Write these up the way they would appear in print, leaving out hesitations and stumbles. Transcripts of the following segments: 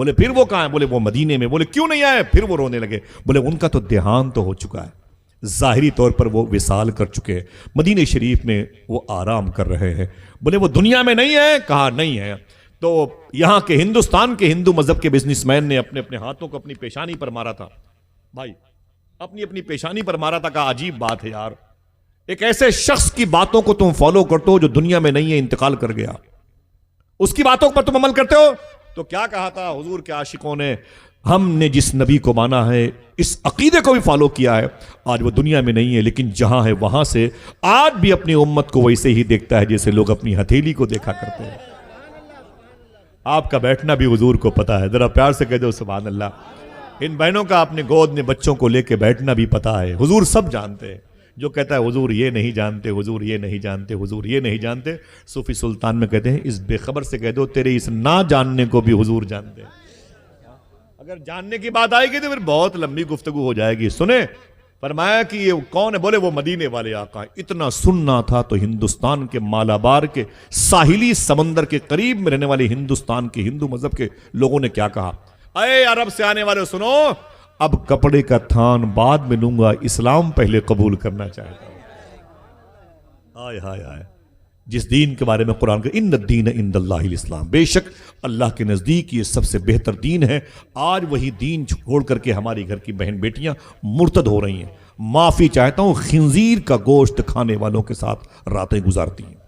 بولے پھر وہ کہاں ہے؟ بولے وہ مدینے میں. بولے کیوں نہیں آئے؟ پھر وہ رونے لگے. بولے ان کا تو دیہانت تو ہو چکا ہے, ظاہری طور پر وہ وصال کر چکے ہیں, مدینہ شریف میں وہ آرام کر رہے ہیں. بولے وہ دنیا میں نہیں ہے؟ کہا نہیں ہے. تو یہاں کے ہندوستان کے ہندو مذہب کے بزنس مین نے اپنے اپنے ہاتھوں کو اپنی پیشانی پر مارا تھا. بھائی اپنی اپنی پیشانی پر مارا تھا. کہا عجیب بات ہے یار, ایک ایسے شخص کی باتوں کو تم فالو کرتے ہو جو دنیا میں نہیں ہے, انتقال کر گیا, اس کی باتوں پر تم عمل کرتے ہو. تو کیا کہا تھا حضور کے عاشقوں نے؟ ہم نے جس نبی کو مانا ہے, اس عقیدے کو بھی فالو کیا ہے, آج وہ دنیا میں نہیں ہے, لیکن جہاں ہے وہاں سے آج بھی اپنی امت کو ویسے ہی دیکھتا ہے جیسے لوگ اپنی ہتھیلی کو دیکھا کرتے ہیں. آپ کا بیٹھنا بھی حضور کو پتا ہے, ذرا پیار سے کہہ دو سبحان اللہ. ان بہنوں کا اپنے گود میں بچوں کو لے کے بیٹھنا بھی پتا ہے, حضور سب جانتے ہیں. جو کہتا ہے حضور یہ نہیں جانتے, حضور یہ نہیں جانتے, حضور یہ نہیں جانتے, صوفی سلطان میں کہتے ہیں اس بے خبر سے کہہ دو تیرے اس نہ جاننے کو بھی حضور جانتے ہیں. اگر جاننے کی بات آئے گی تو پھر بہت لمبی گفتگو ہو جائے گی. سنیں, فرمایا کہ یہ کون ہے؟ بولے وہ مدینے والے آقا. اتنا سننا تھا تو ہندوستان کے مالابار کے ساحلی سمندر کے قریب میں رہنے والے ہندوستان کے ہندو مذہب کے لوگوں نے کیا کہا؟ اے عرب سے آنے والے سنو, اب کپڑے کا تھان بعد میں لوں گا, اسلام پہلے قبول کرنا چاہتا ہوں. آئے ہائے ہائے, جس دین کے بارے میں قرآن کا ان الدین عند اللہ الاسلام, بے شک اللہ کے نزدیک یہ سب سے بہتر دین ہے. آج وہی دین چھوڑ کر کے ہماری گھر کی بہن بیٹیاں مرتد ہو رہی ہیں. معافی چاہتا ہوں, خنزیر کا گوشت کھانے والوں کے ساتھ راتیں گزارتی ہیں.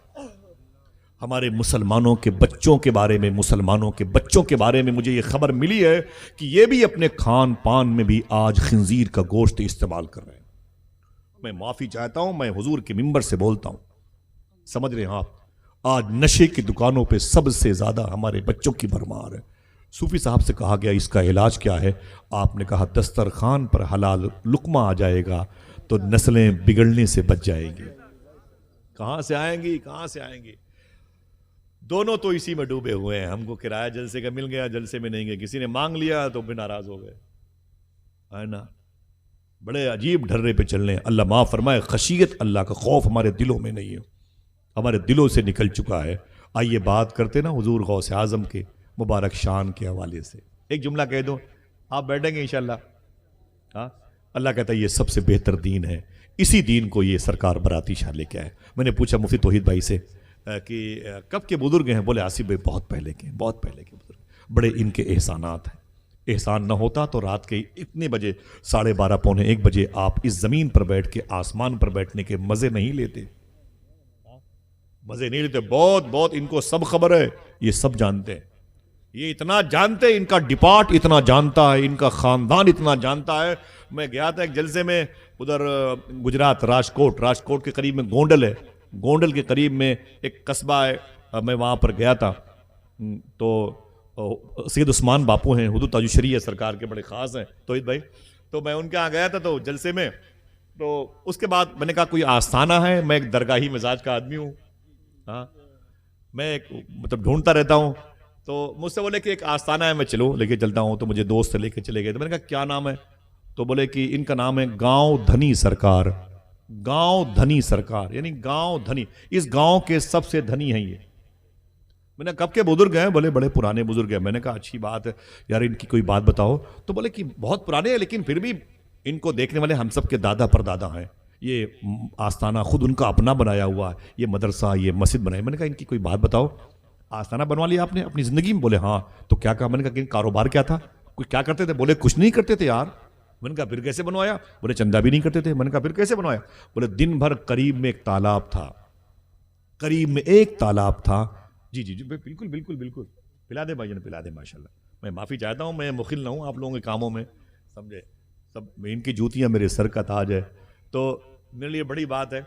ہمارے مسلمانوں کے بچوں کے بارے میں, مسلمانوں کے بچوں کے بارے میں مجھے یہ خبر ملی ہے کہ یہ بھی اپنے کھان پان میں بھی آج خنزیر کا گوشت استعمال کر رہے ہیں. میں معافی چاہتا ہوں, میں حضور کے منبر سے بولتا ہوں, سمجھ رہے ہیں آپ, آج نشے کی دکانوں پہ سب سے زیادہ ہمارے بچوں کی بھرمار ہے. صوفی صاحب سے کہا گیا اس کا علاج کیا ہے؟ آپ نے کہا دسترخوان پر حلال لقمہ آ جائے گا تو نسلیں بگڑنے سے بچ جائیں گی. کہاں سے آئیں گی, کہاں سے آئیں گی؟ دونوں تو اسی میں ڈوبے ہوئے ہیں. ہم کو کرایہ جلسے کا مل گیا, جلسے میں نہیں گئے. کسی نے مانگ لیا تو پھر ناراض ہو گئے, ہے نا. بڑے عجیب ڈھرے پہ چل رہے ہیں. اللہ معاف فرمائے, خشیت اللہ کا خوف ہمارے دلوں میں نہیں ہے, ہمارے دلوں سے نکل چکا ہے. آئیے بات کرتے نا حضور غوث اعظم کے مبارک شان کے حوالے سے. ایک جملہ کہہ دو, آپ بیٹھیں گے انشاءاللہ. ہاں, اللہ کہتا ہے یہ سب سے بہتر دین ہے, اسی دین کو یہ سرکار براتی شاہ لے کے آئے. میں نے پوچھا مفتی توحید بھائی سے کہ کب کے بزرگ ہیں؟ بولے آصف بھائی بہت پہلے کے, بہت پہلے کے بزرگ. بڑے ان کے احسانات ہیں. احسان نہ ہوتا تو رات کے اتنے بجے 12:30 پونے 1 بجے آپ اس زمین پر بیٹھ کے آسمان پر بیٹھنے کے مزے نہیں لیتے, مزے نہیں لیتے. بہت بہت ان کو سب خبر ہے, یہ سب جانتے ہیں. یہ اتنا جانتے ہیں, ان کا ڈپارٹ اتنا جانتا ہے, ان کا خاندان اتنا جانتا ہے. میں گیا تھا ایک جلسے میں ادھر گجرات, راجکوٹ کے قریب میں گونڈل ہے, گونڈل کے قریب میں ایک قصبہ ہے. میں وہاں پر گیا تھا تو سید عثمان باپو ہیں, حضور تاج الشریعہ سرکار کے بڑے خاص ہیں توحید بھائی. تو میں ان کے یہاں گیا تھا تو جلسے میں, تو اس کے بعد میں نے کہا کوئی آستانہ ہے؟ میں ایک درگاہی مزاج کا آدمی ہوں, ہاں میں مطلب ڈھونڈتا رہتا ہوں. تو مجھ سے بولے کہ ایک آستانہ ہے, میں چلو لے کے چلتا ہوں. تو مجھے دوست سے لے کے چلے گئے. تو میں نے کہا کیا نام ہے؟ تو بولے کہ ان کا نام ہے گاؤں دھنی سرکار. گاؤں دھنی سرکار یعنی گاؤں دھنی, اس گاؤں کے سب سے دھنی ہیں یہ. میں نے کب کے بزرگ ہیں؟ بولے بڑے پرانے بزرگ ہیں. میں نے کہا اچھی بات ہے یار, ان کی کوئی بات بتاؤ. تو بولے کہ بہت پرانے ہیں لیکن پھر بھی ان کو دیکھنے والے ہم سب کے دادا پردادا ہیں. یہ آستانہ خود ان کا اپنا بنایا ہوا ہے, یہ مدرسہ, یہ مسجد بنائی. میں نے کہا ان کی کوئی بات بتاؤ. آستانہ بنوا لیا آپ نے اپنی زندگی میں؟ بولے ہاں. تو کیا کہا؟ میں نے کہا کہ کاروبار کیا تھا, کوئی کیا کرتے تھے؟ بولے کچھ نہیں کرتے تھے یار. میں نے کہا پھر کیسے بنوایا؟ بولے چندہ بھی نہیں کرتے تھے. میں نے کہا پھر کیسے بنوایا؟ بولے دن بھر قریب میں ایک تالاب تھا, قریب میں ایک تالاب تھا. جی جی جی بالکل بالکل بالکل, پلا دے بھائی جان, پلا دے. ماشاءاللہ, میں معافی چاہتا ہوں, میں مخل نہ ہوں آپ لوگوں کے کاموں میں, سمجھے. سب ان کی جوتیاں میرے سر کا تاج ہے, تو میرے لیے بڑی بات ہے.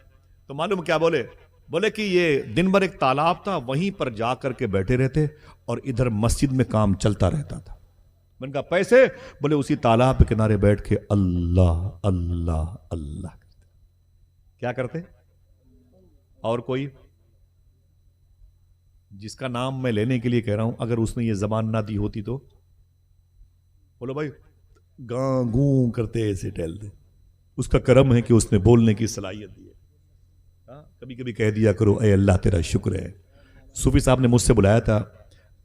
تو معلوم کیا بولے؟ بولے کہ یہ دن بھر ایک تالاب تھا, وہیں پر جا کر کے بیٹھے رہتے اور ادھر مسجد میں کام چلتا رہتا تھا. میں نے کہا پیسے؟ بولے اسی تالاب کے کنارے بیٹھ کے اللہ اللہ اللہ کرتے. کیا کرتے؟ اور کوئی جس کا نام میں لینے کے لیے کہہ رہا ہوں, اگر اس نے یہ زبان نہ دی ہوتی تو بولو بھائی گاں گوں کرتے ایسے ٹہلتے. اس کا کرم ہے کہ اس نے بولنے کی صلاحیت دی ہے. کبھی کبھی کہہ دیا کرو اے اللہ تیرا شکر ہے. صوفی صاحب نے مجھ سے بلایا تھا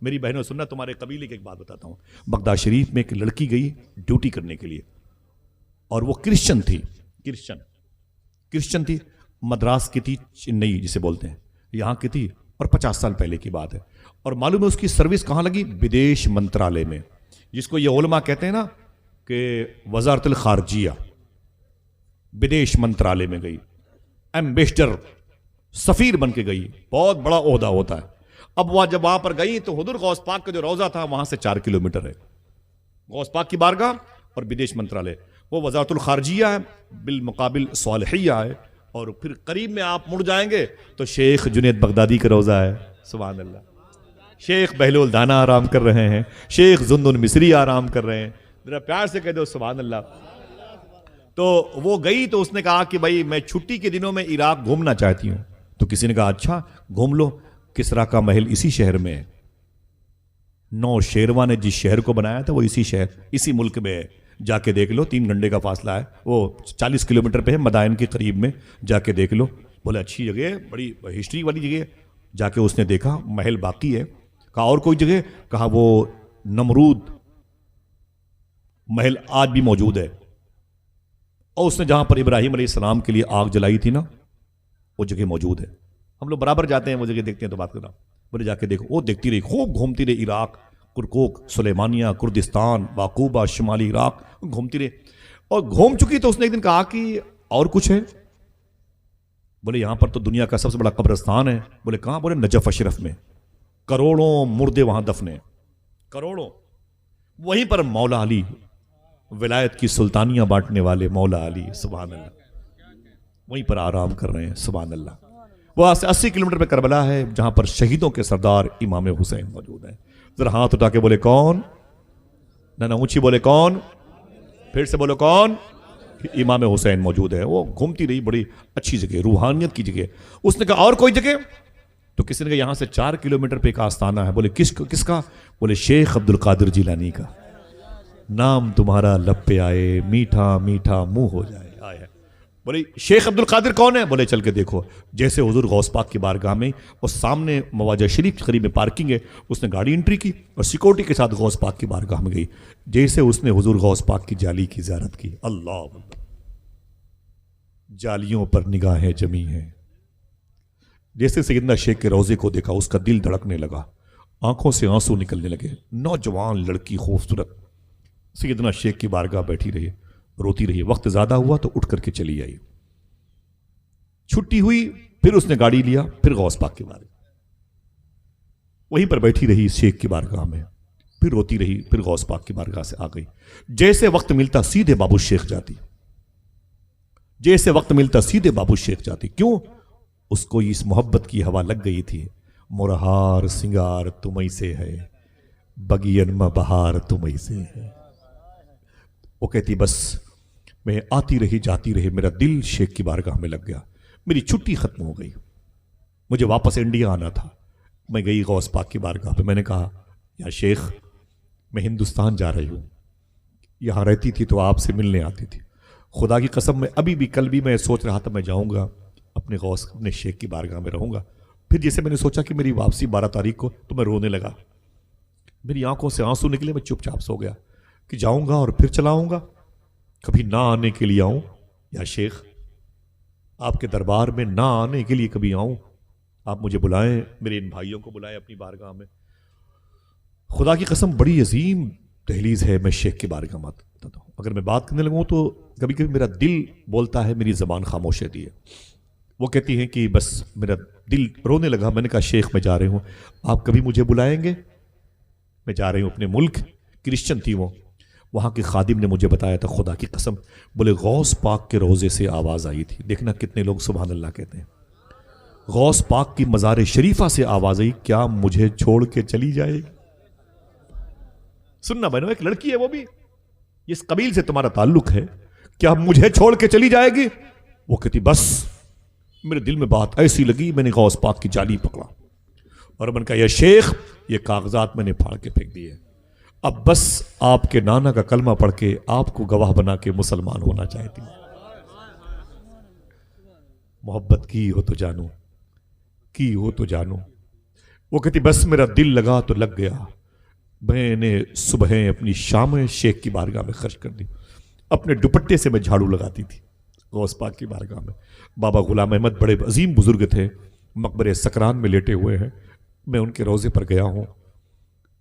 میری بہنوں سننا، تمہارے قبیلے کی ایک بات بتاتا ہوں. بغداد شریف میں ایک لڑکی گئی ڈیوٹی کرنے کے لیے، اور وہ کرسچن تھی. کرسچن تھی، مدراس کی تھی، چنئی جسے بولتے ہیں، یہاں کی تھی، اور 50 سال پہلے کی بات ہے. اور معلوم ہے اس کی سروس کہاں لگی؟ بدیش منترالے میں، جس کو یہ علماء کہتے ہیں نا کہ وزارت الخارجیہ. بدیش منترالے میں گئی، ایمبیسڈر، سفیر بن کے گئی. بہت بڑا عہدہ ہوتا ہے. اب وہ جب وہاں پر گئی تو حضور غوث پاک کا جو روضہ تھا وہاں سے 4 کلومیٹر ہے غوث پاک کی بارگاہ اور بدیش منترالے. وہ وزارت الخارجیہ ہے، بالمقابل صالحیہ ہے. اور پھر قریب میں آپ مڑ جائیں گے تو شیخ جنید بغدادی کا روضہ ہے. سبحان اللہ. شیخ بہلول دانا آرام کر رہے ہیں، شیخ زندن مصری آرام کر رہے ہیں. ذرا پیار سے کہہ دو سبحان اللہ. تو وہ گئی تو اس نے کہا کہ بھائی میں چھٹی کے دنوں میں عراق گھومنا چاہتی ہوں. تو کسی نے کہا اچھا گھوم لو، کسرا کا محل اسی شہر میں ہے. 9 شیرواں نے جس شہر کو بنایا تھا وہ اسی شہر، اسی ملک میں ہے. جا کے دیکھ لو، 3 گھنٹے کا فاصلہ ہے، وہ 40 کلومیٹر پہ ہے، مدائن کے قریب میں. جا کے دیکھ لو. بولے اچھی جگہ ہے، بڑی ہسٹری والی جگہ ہے. جا کے اس نے دیکھا محل باقی ہے. کہا اور کوئی جگہ؟ کہا وہ نمرود محل آج بھی موجود ہے. اور اس نے جہاں پر ابراہیم علیہ السلام کے لیے آگ جلائی تھی نا وہ جگہ موجود ہے. ہم لوگ برابر جاتے ہیں وہ جگہ دیکھتے ہیں تو بات کرنا. بولے جا کے دیکھو. وہ دیکھتی رہی، خوب گھومتی رہی. عراق، کرکوک، سلیمانیہ، کردستان، باقوبہ، شمالی عراق گھومتی رہی. اور گھوم چکی تو اس نے ایک دن کہا کہ اور کچھ ہے؟ بولے یہاں پر تو دنیا کا سب سے بڑا قبرستان ہے. بولے کہاں؟ بولے نجف اشرف میں. کروڑوں مردے وہاں دفنے، کروڑوں. وہیں پر مولا علی، ولایت کی سلطانیاں بانٹنے والے مولا علی، سبحان اللہ، وہیں پر آرام کر رہے ہیں. سبحان اللہ. وہ 80 کلومیٹر پہ کربلا ہے جہاں پر شہیدوں کے سردار امام حسین موجود ہیں. ذرا ہاتھ اٹھا کے بولے کون؟ نہ اونچی بولے کون؟ پھر سے بولو کون؟ امام حسین موجود ہے. وہ گھومتی رہی، بڑی اچھی جگہ، روحانیت کی جگہ. اس نے کہا اور کوئی جگہ؟ تو کسی نے کہا یہاں سے 4 کلومیٹر پہ ایک آستانہ ہے. بولے کس کا؟ بولے شیخ عبد القادر جیلانی کا. نام تمہارا لب پہ آئے، میٹھا میٹھا منہ ہو جائے. آئے. بولے شیخ عبد القادر کون ہے؟ بولے چل کے دیکھو. جیسے حضور غوث پاک کی بارگاہ میں اور سامنے مواجہ شریف کے قریب میں پارکنگ ہے، اس نے گاڑی انٹری کی اور سیکورٹی کے ساتھ غوث پاک کی بارگاہ میں گئی. جیسے اس نے حضور غوث پاک کی جالی کی زیارت کی، اللہ جالیوں پر نگاہیں جمی ہیں. جیسے سیدنا شیخ کے روضے کو دیکھا اس کا دل دھڑکنے لگا، آنکھوں سے آنسو نکلنے لگے. نوجوان لڑکی خوبصورت سیدنا شیخ کی بارگاہ بیٹھی رہی، روتی رہی. وقت زیادہ ہوا تو اٹھ کر کے چلی آئی. چھٹی ہوئی پھر اس نے گاڑی لیا، پھر غوث پاک کی بارگاہ وہیں پر بیٹھی رہی شیخ کی بارگاہ میں. پھر روتی رہی، پھر غوث پاک کی بارگاہ سے آ گئی. جیسے وقت ملتا سیدھے بابو شیخ جاتی، جیسے وقت ملتا سیدھے بابو شیخ جاتی. کیوں؟ اس کو اس محبت کی ہوا لگ گئی تھی. مرہار سنگار تمہیں سے ہے، بگین میں بہار تمہیں سے ہے. وہ کہتی بس میں آتی رہی جاتی رہی، میرا دل شیخ کی بارگاہ میں لگ گیا. میری چھٹی ختم ہو گئی، مجھے واپس انڈیا آنا تھا. میں گئی غوث پاک کی بارگاہ پہ. میں نے کہا یا شیخ میں ہندوستان جا رہی ہوں، یہاں رہتی تھی تو آپ سے ملنے آتی تھی. خدا کی قسم میں ابھی بھی کل بھی میں سوچ رہا تھا میں جاؤں گا اپنے غوث اپنے شیخ کی بارگاہ میں رہوں گا. پھر جیسے میں نے سوچا کہ میری واپسی 12 تاریخ کو، تو میں رونے لگا. میری آنکھوں سے آنسو نکلے. میں چپ چاپ سو گیا کہ جاؤں گا اور پھر چلا آؤں گا، کبھی نہ آنے کے لیے آؤں. یا شیخ آپ کے دربار میں نہ آنے کے لیے کبھی آؤں، آپ مجھے بلائیں، میرے ان بھائیوں کو بلائیں اپنی بارگاہ میں. خدا کی قسم بڑی عظیم دہلیز ہے. میں شیخ کی بارگاہ میں بتاتا ہوں، اگر میں بات کرنے لگوں تو کبھی کبھی میرا دل بولتا ہے، میری زبان خاموش رہتی ہے. وہ کہتی ہیں کہ بس میرا دل رونے لگا. میں نے کہا شیخ میں جا رہی ہوں، آپ کبھی مجھے بلائیں گے؟ میں جا رہی ہوں اپنے ملک. کرسچن تھی وہ، وہاں کے خادم نے مجھے بتایا تھا. خدا کی قسم بولے غوث پاک کے روزے سے آواز آئی تھی. دیکھنا کتنے لوگ سبحان اللہ کہتے ہیں. غوث پاک کی مزار شریفہ سے آواز آئی، کیا مجھے چھوڑ کے چلی جائے گی؟ سننا بہنوں، ایک لڑکی ہے وہ بھی اس قبیل سے تمہارا تعلق ہے، کیا مجھے چھوڑ کے چلی جائے گی؟ وہ کہتی بس میرے دل میں بات ایسی لگی، میں نے غوث پاک کی جالی پکڑا اور میں نے کہا یا شیخ یہ کاغذات میں نے پھاڑ کے پھینک دیے، اب بس آپ کے نانا کا کلمہ پڑھ کے آپ کو گواہ بنا کے مسلمان ہونا چاہتی ہوں. محبت کی ہو تو جانو، کی ہو تو جانو. وہ کہتی بس میرا دل لگا تو لگ گیا، میں نے صبح اپنی شامیں شیخ کی بارگاہ میں خرچ کر دی، اپنے دوپٹے سے میں جھاڑو لگاتی تھی غوث پاک کی بارگاہ میں۔ بابا غلام احمد بڑے عظیم بزرگ تھے، مقبرے سکران میں لیٹے ہوئے ہیں، میں ان کے روضے پر گیا ہوں۔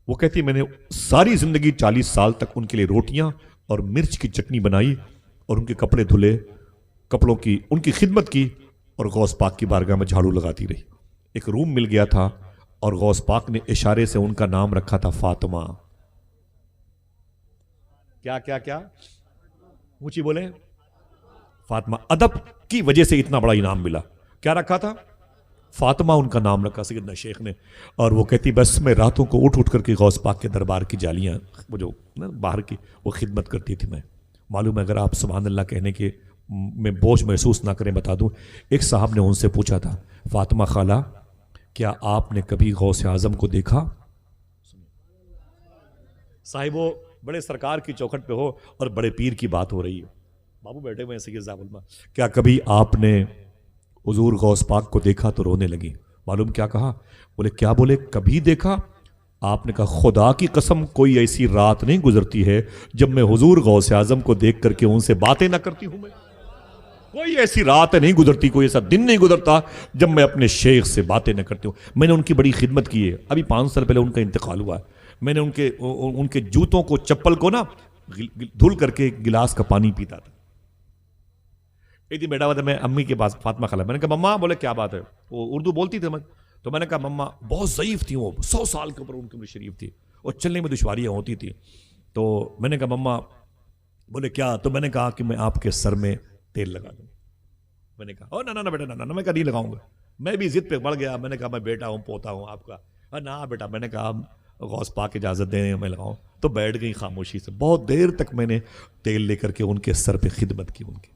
وہ کہتی میں نے ساری زندگی 40 سال تک ان کے لیے روٹیاں اور مرچ کی چٹنی بنائی اور ان کے کپڑے دھلے، کپڑوں کی ان کی خدمت کی اور غوث پاک کی بارگاہ میں جھاڑو لگاتی رہی۔ ایک روم مل گیا تھا اور غوث پاک نے اشارے سے ان کا نام رکھا تھا فاطمہ۔ کیا کیا کیا اونچی بولیں، فاطمہ۔ ادب کی وجہ سے اتنا بڑا انعام ملا۔ کیا رکھا تھا؟ فاطمہ ان کا نام رکھا سیدنا شیخ نے۔ اور وہ کہتی بس میں راتوں کو اٹھ کر کے غوث پاک کے دربار کی جالیاں وہ جو باہر کی وہ خدمت کرتی تھی میں۔ معلوم ہے اگر آپ سبحان اللہ کہنے کے میں بوجھ محسوس نہ کریں بتا دوں، ایک صاحب نے ان سے پوچھا تھا فاطمہ خالہ کیا آپ نے کبھی غوث اعظم کو دیکھا؟ صاحب وہ بڑے سرکار کی چوکھٹ پہ ہو اور بڑے پیر کی بات ہو رہی ہے، بابو بیٹھے ہوئے ہیں سید صاحب علماء، کیا کبھی آپ نے حضور غوث پاک کو دیکھا؟ تو رونے لگی۔ معلوم کیا کہا؟ بولے کیا؟ بولے کبھی دیکھا؟ آپ نے کہا خدا کی قسم کوئی ایسی رات نہیں گزرتی ہے جب میں حضور غوث اعظم کو دیکھ کر کے ان سے باتیں نہ کرتی ہوں۔ میں کوئی ایسی رات نہیں گزرتی، کوئی ایسا دن نہیں گزرتا جب میں اپنے شیخ سے باتیں نہ کرتی ہوں۔ میں نے ان کی بڑی خدمت کی ہے، ابھی 5 سال پہلے ان کا انتقال ہوا ہے۔ میں نے ان کے جوتوں کو چپل کو نا دھل کر کے گلاس کا پانی پیتا تھا۔ ایک دن بیٹھا ہوا تھا میں امی کے پاس فاطمہ خالہ، میں نے کہا مما، بولے کیا بات ہے؟ وہ اردو بولتی تھی تو میں نے کہا مما بہت ضعیف تھی، وہ 100 سال کے اوپر ان کی عمر شریف تھی اور چلنے میں دشواریاں ہوتی تھی۔ تو میں نے کہا مما، بولے کیا؟ تو میں نے کہا کہ میں آپ کے سر میں تیل لگا دوں۔ میں نے کہا نہ بیٹا نہ، میں کہا نہیں لگاؤں گا۔ میں بھی ضد پہ بڑھ گیا، میں نے کہا میں بیٹا ہوں، پوتا ہوں آپ کا۔ نہ بیٹا، میں نے کہا غوث پاک اجازت دیں میں لگاؤں۔ تو بیٹھ گئی خاموشی سے، بہت دیر تک میں نے تیل لے کر کے ان کے سر پہ خدمت کی، ان کی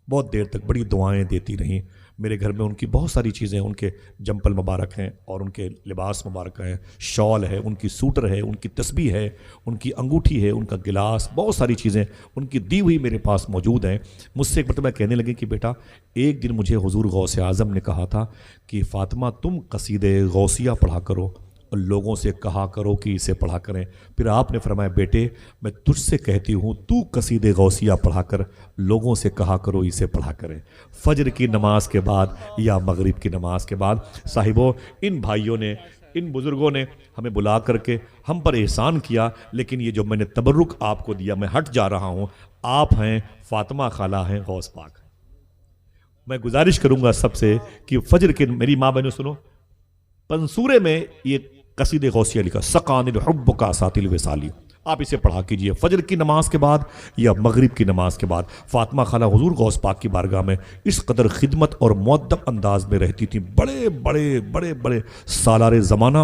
بہت دیر تک بڑی دعائیں دیتی رہیں۔ میرے گھر میں ان کی بہت ساری چیزیں، ان کے جمپل مبارک ہیں اور ان کے لباس مبارک ہیں، شال ہے، ان کی سوٹر ہے، ان کی تسبیح ہے، ان کی انگوٹھی ہے، ان کا گلاس، بہت ساری چیزیں ان کی دی ہوئی میرے پاس موجود ہیں۔ مجھ سے ایک مرتبہ کہنے لگے کہ بیٹا ایک دن مجھے حضور غوث اعظم نے کہا تھا کہ فاطمہ تم قصیدے غوثیہ پڑھا کرو اور لوگوں سے کہا کرو کہ اسے پڑھا کریں۔ پھر آپ نے فرمایا بیٹے میں تجھ سے کہتی ہوں تو قصیدے غوثیہ پڑھا کر لوگوں سے کہا کرو اسے پڑھا کریں، فجر کی نماز کے بعد یا مغرب کی نماز کے بعد۔ صاحبوں ان بھائیوں نے، ان بزرگوں نے ہمیں بلا کر کے ہم پر احسان کیا، لیکن یہ جو میں نے تبرک آپ کو دیا، میں ہٹ جا رہا ہوں، آپ ہیں فاطمہ خالہ ہیں غوث پاک۔ میں گزارش کروں گا سب سے کہ فجر کے، میری ماں بہنوں سنو، پنسورے میں یہ قصیدے غوثیہ لکھا سقان الحب کا ساتل وصالی، آپ اسے پڑھا کیجئے فجر کی نماز کے بعد یا مغرب کی نماز کے بعد۔ فاطمہ خالہ حضور غوث پاک کی بارگاہ میں اس قدر خدمت اور مؤدب انداز میں رہتی تھی، بڑے بڑے بڑے بڑے سالار زمانہ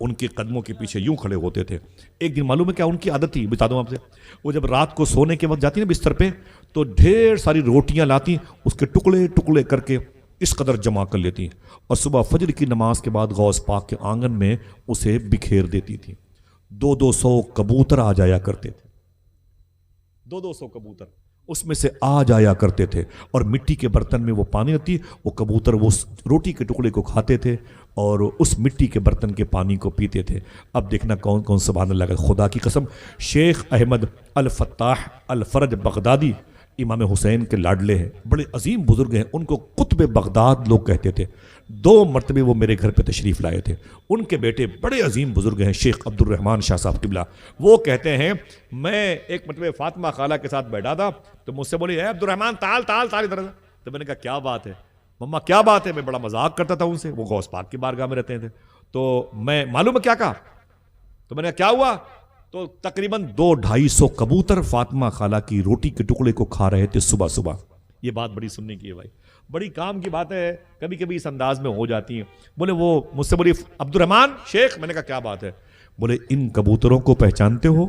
ان کے قدموں کے پیچھے یوں کھڑے ہوتے تھے۔ ایک دن معلوم ہے کیا ان کی عادت تھی، بتا دوں آپ سے، وہ جب رات کو سونے کے وقت جاتی نا بستر پہ تو ڈھیر ساری روٹیاں لاتی، اس کے ٹکڑے ٹکڑے کر کے اس قدر جمع کر لیتی اور صبح فجر کی نماز کے بعد غوث پاک کے آنگن میں اسے بکھیر دیتی تھی۔ 200 کبوتر آ جایا کرتے تھے، 200 کبوتر اس میں سے آ جایا کرتے تھے اور مٹی کے برتن میں وہ پانی رہتی، وہ کبوتر وہ روٹی کے ٹکڑے کو کھاتے تھے اور اس مٹی کے برتن کے پانی کو پیتے تھے۔ اب دیکھنا کون کون سبحان اللہ کا، خدا کی قسم شیخ احمد الفتاح الفرج بغدادی امام حسین کے لاڈلے ہیں، بڑے عظیم بزرگ ہیں، ان کو قطب بغداد لوگ کہتے تھے۔ 2 مرتبے وہ میرے گھر پہ تشریف لائے تھے۔ ان کے بیٹے بڑے عظیم بزرگ ہیں شیخ عبد الرحمن شاہ صاحب قبلہ، وہ کہتے ہیں میں ایک مرتبہ فاطمہ خالہ کے ساتھ بیٹھا تھا تو مجھ سے بولی اے عبد الرحمن تعال تعال تعال ادھر۔ تو میں نے کہا کیا بات ہے مما، کیا بات ہے؟ میں بڑا مذاق کرتا تھا ان سے، وہ غوث پاک کی بارگاہ میں رہتے تھے۔ تو میں معلوم ہے کیا کہا، تو میں نے کہا کیا ہوا؟ تو تقریباً 200-250 کبوتر فاطمہ خالہ کی روٹی کے ٹکڑے کو کھا رہے تھے صبح صبح۔ یہ بات بڑی سننے کی ہے بھائی، بڑی کام کی بات ہے، کبھی کبھی اس انداز میں ہو جاتی ہیں۔ بولے وہ مجھ سے بولی عبد الرحمن شیخ، میں نے کہا کیا بات ہے؟ بولے ان کبوتروں کو پہچانتے ہو؟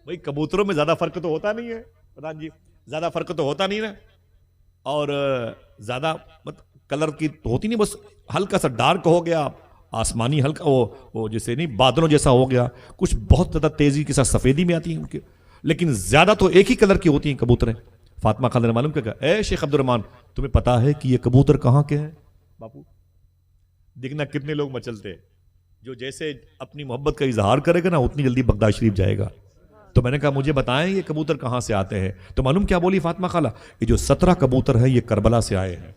بھائی کبوتروں میں زیادہ فرق تو ہوتا نہیں ہے پردھان جی، زیادہ فرق تو ہوتا نہیں نا، اور زیادہ کلر کی ہوتی نہیں، بس ہلکا سا ڈارک ہو گیا، آسمانی ہلکا وہ جیسے نہیں بادلوں جیسا ہو گیا، کچھ بہت زیادہ تیزی کے ساتھ سفیدی میں آتی ہیں ان کے، لیکن زیادہ تو ایک ہی کلر کی ہوتی ہیں کبوتریں۔ فاطمہ خالہ نے معلوم کیا کہا، اے شیخ عبد الرحمن تمہیں پتا ہے کہ یہ کبوتر کہاں کے ہیں؟ باپو دیکھنا کتنے لوگ مچلتے ہیں. جو جیسے اپنی محبت کا اظہار کرے گا نا اتنی جلدی بغداد شریف جائے گا. تو میں نے کہا مجھے بتائیں یہ کبوتر کہاں سے آتے ہیں؟ تو معلوم کیا بولی فاطمہ خالہ؟ یہ جو 17 کبوتر ہیں یہ کربلا سے آئے ہیں.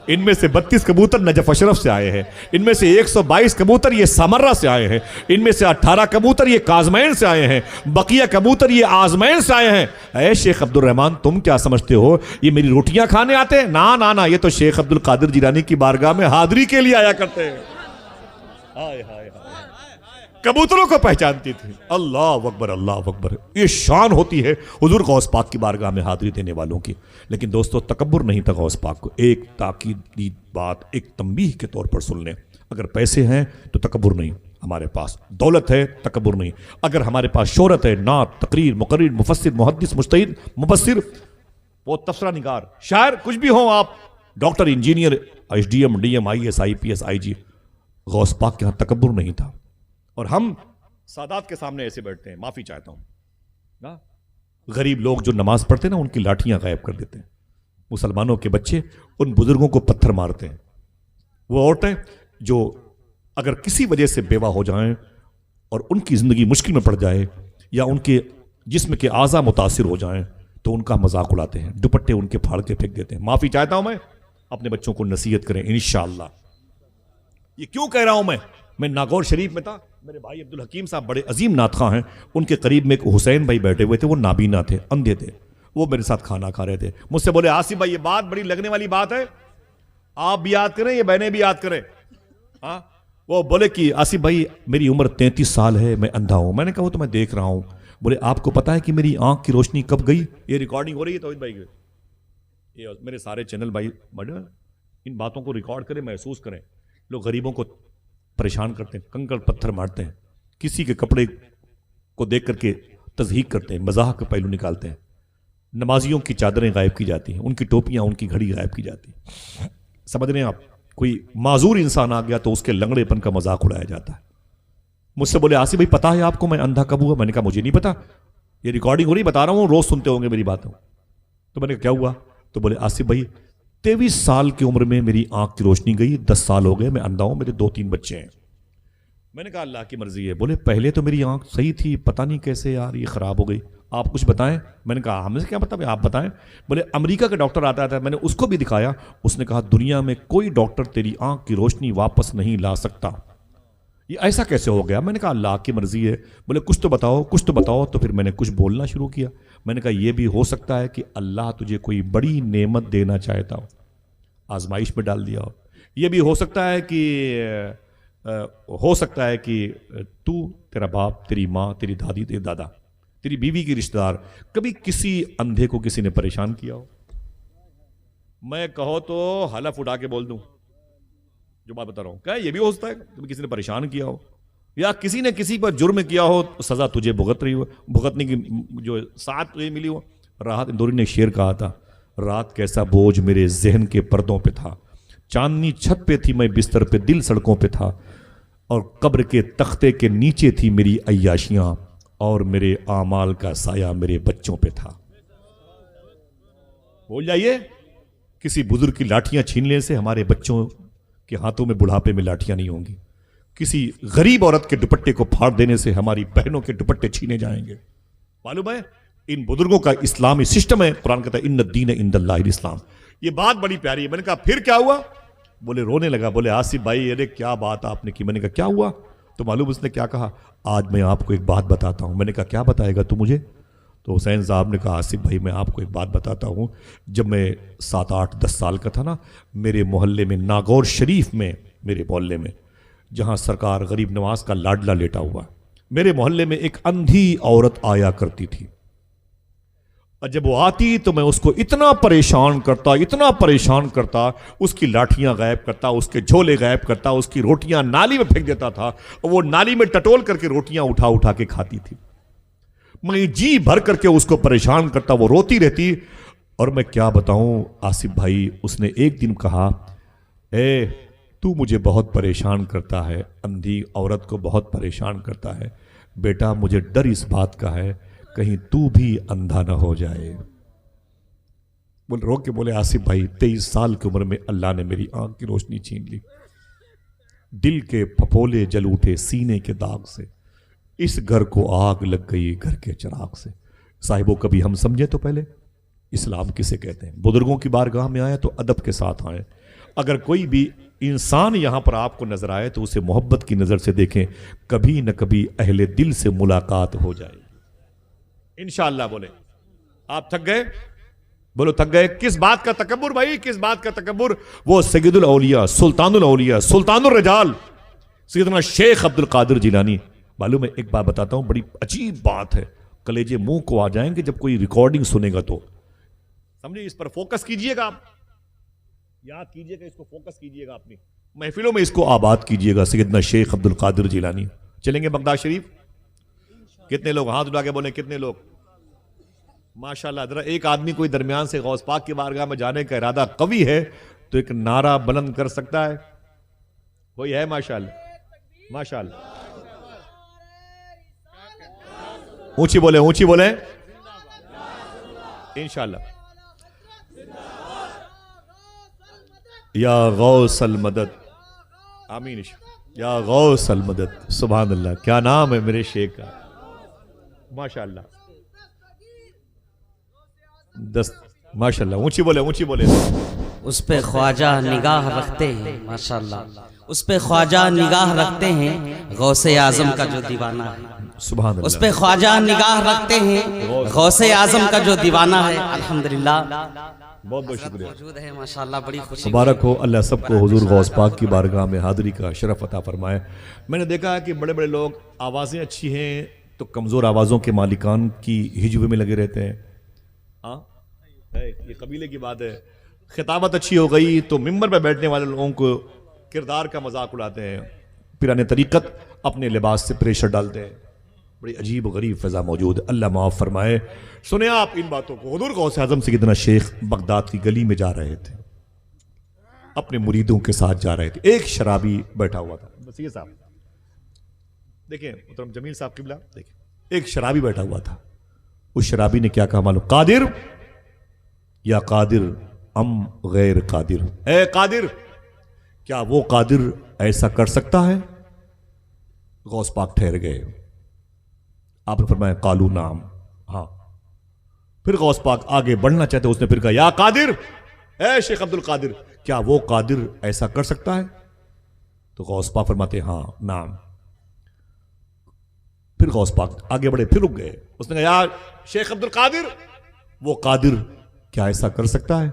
ان میں سے 32 کبوتر نجف اشرف سے آئے ہیں. ان میں سے 122 کبوتر یہ سمرہ سے آئے ہیں. ان میں سے 18 کبوتر یہ کازمین سے آئے ہیں. بقیہ کبوتر یہ آزمین سے آئے ہیں. اے شیخ عبد الرحمن تم کیا سمجھتے ہو یہ میری روٹیاں کھانے آتے ہیں؟ نا یہ تو شیخ عبد القادر جیلانی کی بارگاہ میں حاضری کے لیے آیا کرتے ہیں. ہائے ہائے کبوتروں کو پہچانتی تھی. اللہ اکبر اللہ اکبر. یہ شان ہوتی ہے حضور غوث پاک کی بارگاہ میں حاضری دینے والوں کی. لیکن دوستو تکبر نہیں تھا غوث پاک کو. ایک تاکیدی بات ایک تنبیہ کے طور پر سن لیں. اگر پیسے ہیں تو تکبر نہیں. ہمارے پاس دولت ہے تکبر نہیں. اگر ہمارے پاس شہرت ہے، نعت، تقریر، مقرر، مفسر، محدث، مجتہد، مبصر، وہ تبصرہ نگار، شاعر، کچھ بھی ہوں آپ، doctor, engineer, H D M, D M, I S, I P S, I G, Ghaus Pak کے ہاں تکبر نہیں تھا. اور ہم سادات کے سامنے ایسے بیٹھتے ہیں. معافی چاہتا ہوں. غریب لوگ جو نماز پڑھتے ہیں نا ان کی لاٹھیاں غائب کر دیتے ہیں. مسلمانوں کے بچے ان بزرگوں کو پتھر مارتے ہیں. وہ عورتیں جو اگر کسی وجہ سے بیوہ ہو جائیں اور ان کی زندگی مشکل میں پڑ جائے یا ان کے جسم کے اعضاء متاثر ہو جائیں تو ان کا مذاق اڑاتے ہیں. دوپٹے ان کے پھاڑ کے پھینک دیتے ہیں. معافی چاہتا ہوں میں. اپنے بچوں کو نصیحت کریں انشاءاللہ. یہ کیوں کہہ رہا ہوں میں ناگور شریف میں تھا. میرے بھائی عبد الحکیم صاحب بڑے عظیم نعت خواں ہیں. ان کے قریب میں ایک حسین بھائی بیٹھے ہوئے تھے. وہ نابینا تھے، اندھے تھے. وہ میرے ساتھ کھانا کھا رہے تھے. مجھ سے بولے آصف بھائی یہ بات بڑی لگنے والی بات ہے، آپ بھی یاد کریں یہ بہنیں بھی یاد کریں. وہ بولے کہ آصف بھائی میری عمر 33 سال ہے، میں اندھا ہوں. میں نے کہا وہ تو میں دیکھ رہا ہوں. بولے آپ کو پتا ہے کہ میری آنکھ کی روشنی کب گئی؟ یہ ریکارڈنگ ہو رہی ہے توحید بھائی کی. یہ میرے سارے چینل بھائی ان باتوں کو ریکارڈ کریں، محسوس کریں. لوگ غریبوں کو پریشان کرتے ہیں، کنکڑ پتھر مارتے ہیں، کسی کے کپڑے کو دیکھ کر کے تضحیق کرتے ہیں، مزاح کا پہلو نکالتے ہیں. نمازیوں کی چادریں غائب کی جاتی ہیں، ان کی ٹوپیاں، ان کی گھڑی غائب کی جاتی ہیں. سمجھ رہے ہیں آپ؟ کوئی معذور انسان آ گیا تو اس کے لنگڑے پن کا مذاق اڑایا جاتا ہے. مجھ سے بولے آصف بھائی پتا ہے آپ کو میں اندھا کب ہوا؟ میں نے کہا مجھے نہیں پتا، یہ ریکارڈنگ ہو رہی بتا رہا ہوں، روز سنتے ہوں گے میری باتوں. تو میں نے کہا کیا ہوا؟ تو بولے آصف بھائی 23 سال کی عمر میں میری آنکھ کی روشنی گئی، 10 سال ہو گئے میں اندھا ہوں، میرے 2-3 بچے ہیں. میں نے کہا اللہ کی مرضی ہے. بولے پہلے تو میری آنکھ صحیح تھی، پتہ نہیں کیسے یار یہ خراب ہو گئی، آپ کچھ بتائیں. میں نے کہا ہمیں سے کیا پتا، آپ بتائیں. بولے امریکہ کا ڈاکٹر آتا تھا، میں نے اس کو بھی دکھایا. اس نے کہا دنیا میں کوئی ڈاکٹر تیری آنکھ کی روشنی واپس نہیں لا سکتا. یہ ایسا کیسے ہو گیا؟ میں نے کہا اللہ کی مرضی ہے. بولے کچھ تو بتاؤ کچھ تو بتاؤ. تو پھر میں نے کچھ بولنا شروع کیا. میں نے کہا یہ بھی ہو سکتا ہے کہ اللہ تجھے کوئی بڑی نعمت دینا چاہتا ہو، آزمائش میں ڈال دیا ہو. یہ بھی ہو سکتا ہے کہ تو، تیرا باپ، تیری ماں، تیری دادی، تیری دادا، تیری بیوی کی رشتہ دار کبھی کسی اندھے کو کسی نے پریشان کیا ہو. میں کہو تو حلف اٹھا کے بول دوں جو بات بتا رہا ہوں. کیا یہ بھی ہو سکتا ہے کبھی کسی نے پریشان کیا ہو یا کسی نے کسی پر جرم کیا ہو، سزا تجھے بھگتنے کی جو ساتھ تجھے ملی ہو. راحت اندوری نے ایک شعر کہا تھا، رات کیسا بوجھ میرے ذہن کے پردوں پہ تھا، چاندنی چھت پہ تھی میں بستر پہ، دل سڑکوں پہ تھا، اور قبر کے تختے کے نیچے تھی میری عیاشیاں، اور میرے اعمال کا سایہ میرے بچوں پہ تھا. بول جائیے کسی بزرگ کی لاٹھیاں چھیننے سے ہمارے بچوں کے ہاتھوں میں بڑھاپے میں لاٹھیاں نہیں ہوں گی. کسی غریب عورت کے دوپٹے کو پھاڑ دینے سے ہماری بہنوں کے دوپٹے چھینے جائیں گے. معلوم ہے ان بزرگوں کا اسلامی سسٹم ہے. قرآن کہتا ہے ان الدین عند اللہ الاسلام. یہ بات بڑی پیاری ہے. میں نے کہا پھر کیا ہوا؟ بولے رونے لگا. بولے آصف بھائی ارے کیا بات آپ نے کی؟ میں نے کہا کیا ہوا؟ تو معلوم اس نے کیا کہا؟ آج میں آپ کو ایک بات بتاتا ہوں. میں نے کہا کیا بتائے گا تو مجھے؟ تو حسین صاحب نے کہا آصف بھائی میں آپ کو ایک بات بتاتا ہوں. جب میں 7, 8, 10 سال کا تھا نا، میرے محلے میں ناگور شریف میں، میرے محلے میں جہاں سرکار غریب نواز کا لاڈلا لیٹا ہوا، میرے محلے میں ایک اندھی عورت آیا کرتی تھی. اور جب وہ آتی تو میں اس کو اتنا پریشان کرتا، اس کی لاٹھیاں غائب کرتا، اس کے جھولے غائب کرتا، اس کی روٹیاں نالی میں پھینک دیتا تھا، اور وہ نالی میں ٹٹول کر کے روٹیاں اٹھا کے کھاتی تھی. میں جی بھر کر کے اس کو پریشان کرتا، وہ روتی رہتی. اور میں کیا بتاؤں آصف بھائی، اس نے ایک دن کہا اے تو مجھے بہت پریشان کرتا ہے، اندھی عورت کو بہت پریشان کرتا ہے بیٹا، مجھے ڈر اس بات کا ہے کہیں تو بھی اندھا نہ ہو جائے. رو کے بولے آصف بھائی 23 سال کی عمر میں اللہ نے میری آنکھ کی روشنی چھین لی. دل کے پھپھولے جل اٹھے سینے کے داغ سے، اس گھر کو آگ لگ گئی گھر کے چراغ سے۔ صاحبوں کبھی ہم سمجھے تو پہلے اسلام کسے کہتے ہیں؟ بزرگوں کی بارگاہ میں آئے تو ادب کے ساتھ آئیں۔ اگر کوئی بھی انسان یہاں پر آپ کو نظر آئے تو اسے محبت کی نظر سے دیکھیں، کبھی نہ کبھی اہل دل سے ملاقات ہو جائے گی انشاءاللہ۔ بولے آپ تھک گئے؟ بولو تھک گئے؟ کس بات کا تکبر بھائی، کس بات کا تکبر؟ وہ سید الاولیاء، سلطان الاولیاء، سلطان الرجال سیدنا شیخ عبد القادر جیلانی۔ معلوم ہے ایک بات بتاتا ہوں، بڑی عجیب بات ہے، کلیجے منہ کو آ جائیں گے جب کوئی ریکارڈنگ سنے گا تو سمجھے۔ اس پر فوکس کیجئے گا، آپ یاد کیجئے گا، اس کو فوکس کیجئے گا، اپنی محفلوں میں اس کو آباد کیجئے گا۔ سیدنا شیخ عبد القادر جیلانی چلیں گے بغداد شریف؟ کتنے لوگ ہاتھ اٹھا کے بولیں کتنے لوگ؟ ماشاءاللہ۔ ذرا ایک آدمی کوئی درمیان سے غوث پاک کی بارگاہ میں جانے کا ارادہ قوی ہے تو ایک نعرہ بلند کر سکتا ہے؟ کوئی ہے؟ ماشاءاللہ ماشاءاللہ، اونچی بولے، اونچی بولے انشاءاللہ۔ یا غوث المدد، آمین، یا غوث المدد۔ سبحان اللہ، کیا نام ہے میرے شیخ کا، ماشاءاللہ، ماشاءاللہ، اونچی بولے، اونچی بولے۔ اس پہ خواجہ نگاہ رکھتے ہیں، ماشاءاللہ، اس پہ خواجہ نگاہ رکھتے ہیں، غوث اعظم کا جو دیوانہ ہے۔ سبحان اللہ، اس پہ خواجہ نگاہ رکھتے ہیں، غوث اعظم کا جو دیوانہ ہے۔ الحمدللہ، بہت بہت شکریہ، موجود ہے، ماشاءاللہ، بڑی خوشی۔ مبارک ہو، اللہ سب کو حضور غوث پاک کی بارگاہ میں حاضری کا شرف عطا فرمائے۔ میں نے دیکھا ہے کہ بڑے بڑے لوگ آوازیں اچھی ہیں تو کمزور آوازوں کے مالکان کی ہجوے میں لگے رہتے ہیں۔ ہاں یہ قبیلے کی بات ہے۔ خطابت اچھی ہو گئی تو ممبر پہ بیٹھنے والے لوگوں کو کردار کا مذاق اڑاتے ہیں، پیرانے طریقت اپنے لباس سے پریشر ڈالتے ہیں۔ بڑی عجیب و غریب فضا موجود، اللہ معاف فرمائے۔ سنیں آپ ان باتوں کو، حضور غوث اعظم سیدنا شیخ بغداد کی گلی میں جا رہے تھے، اپنے مریدوں کے ساتھ جا رہے تھے۔ ایک شرابی بیٹھا ہوا تھا، بس یہ صاحب دیکھیں، محترم جمیل صاحب قبلہ دیکھیں، ایک شرابی بیٹھا ہوا تھا۔ اس شرابی نے کیا کہا معلوم؟ قادر یا قادر ام غیر قادر، اے قادر، کیا وہ قادر ایسا کر سکتا ہے؟ غوث پاک ٹھہر گئے، آپ نے فرمایا قالو نام، ہاں۔ پھر غوث پاک آگے بڑھنا چاہتے، اس نے پھر کہا یا قادر، اے شیخ عبد القادر، کیا وہ قادر ایسا کر سکتا ہے؟ تو غوث پاک فرماتے ہاں نام۔ پھر غوث پاک آگے بڑھے، پھر رک گئے، اس نے کہا یا شیخ عبد القادر، وہ قادر کیا ایسا کر سکتا ہے؟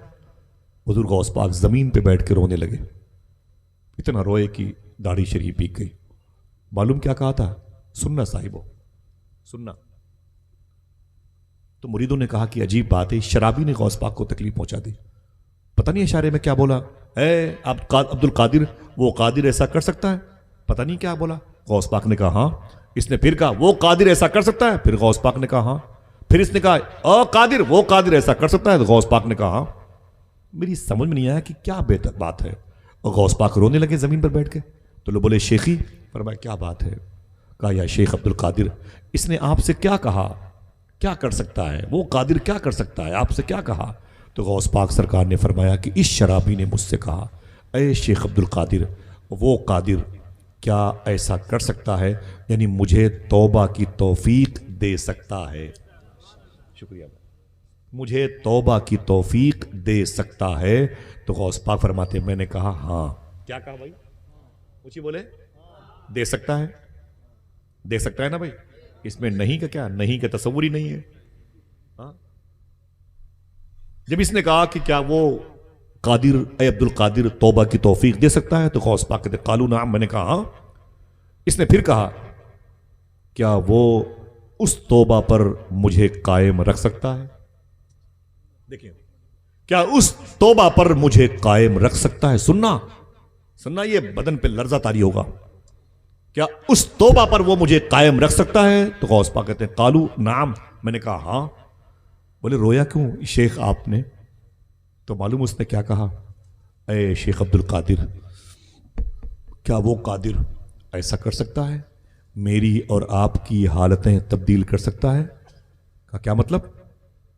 حضور غوث پاک زمین پہ بیٹھ کے رونے لگے، اتنا روئے کہ داڑھی شریف بھیگ گئی۔ معلوم کیا کہا تھا؟ سننا صاحبو، سننا۔ تو مریدوں نے کہا کہ عجیب بات ہے، شرابی نے غوث پاک کو تکلیف پہنچا دی، پتہ نہیں اشارے میں کیا بولا، اے عبد القادر، وہ قادر ایسا کر سکتا ہے؟ پتہ نہیں کیا بولا۔ غوث پاک نے کہا ہاں۔ اس نے پھر کہا وہ قادر ایسا کر سکتا ہے؟ پھر غوث پاک نے کہا ہاں۔ پھر اس نے کہا او قادر، وہ قادر ایسا کر سکتا ہے؟ تو غوث پاک نے کہا ہاں۔ میری سمجھ میں نہیں آیا کہ کیا بہتر بات ہے، اور غوث پاک رونے لگے زمین پر بیٹھ کے۔ تو لوگ بولے شیخی، فرمایا کیا بات ہے؟ کہا یا شیخ عبد القادر، اس نے آپ سے کیا کہا؟ کیا کر سکتا ہے وہ قادر؟ کیا کر سکتا ہے؟ آپ سے کیا کہا؟ تو غوث پاک سرکار نے فرمایا کہ اس شرابی نے مجھ سے کہا اے شیخ عبد القادر، وہ قادر کیا ایسا کر سکتا ہے، یعنی مجھے توبہ کی توفیق دے سکتا ہے۔ شکریہ، مجھے توبہ کی توفیق دے سکتا ہے؟ تو غوث پاک فرماتے میں نے کہا ہاں۔ کیا کہا بھائی؟ اونچی بولے، دے سکتا ہے، دے سکتا ہے نا بھائی، اس میں نہیں کا کیا، نہیں کا تصور ہی نہیں ہے۔ جب اس نے کہا کہ کیا وہ قادر اے عبد القادر توبہ کی توفیق دے سکتا ہے، تو غوث پاک کہتے قالو نعم، میں نے کہا ہاں۔ اس نے پھر کہا کیا وہ اس توبہ پر مجھے قائم رکھ سکتا ہے؟ دیکھیں، کیا اس توبہ پر مجھے قائم رکھ سکتا ہے؟ سننا سننا، یہ بدن پہ لرزہ طاری ہوگا۔ کیا اس توبہ پر وہ مجھے قائم رکھ سکتا ہے؟ تو غوث پاک کہتے ہیں قالو نعم، میں نے کہا ہاں۔ بولے رویا کیوں شیخ آپ نے؟ تو معلوم اس نے کیا کہا، اے شیخ عبد القادر، کیا وہ قادر ایسا کر سکتا ہے، میری اور آپ کی حالتیں تبدیل کر سکتا ہے؟ کہا کیا مطلب؟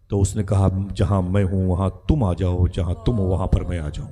تو اس نے کہا جہاں میں ہوں وہاں تم آ جاؤ، جہاں تم ہو وہاں پر میں آ جاؤں۔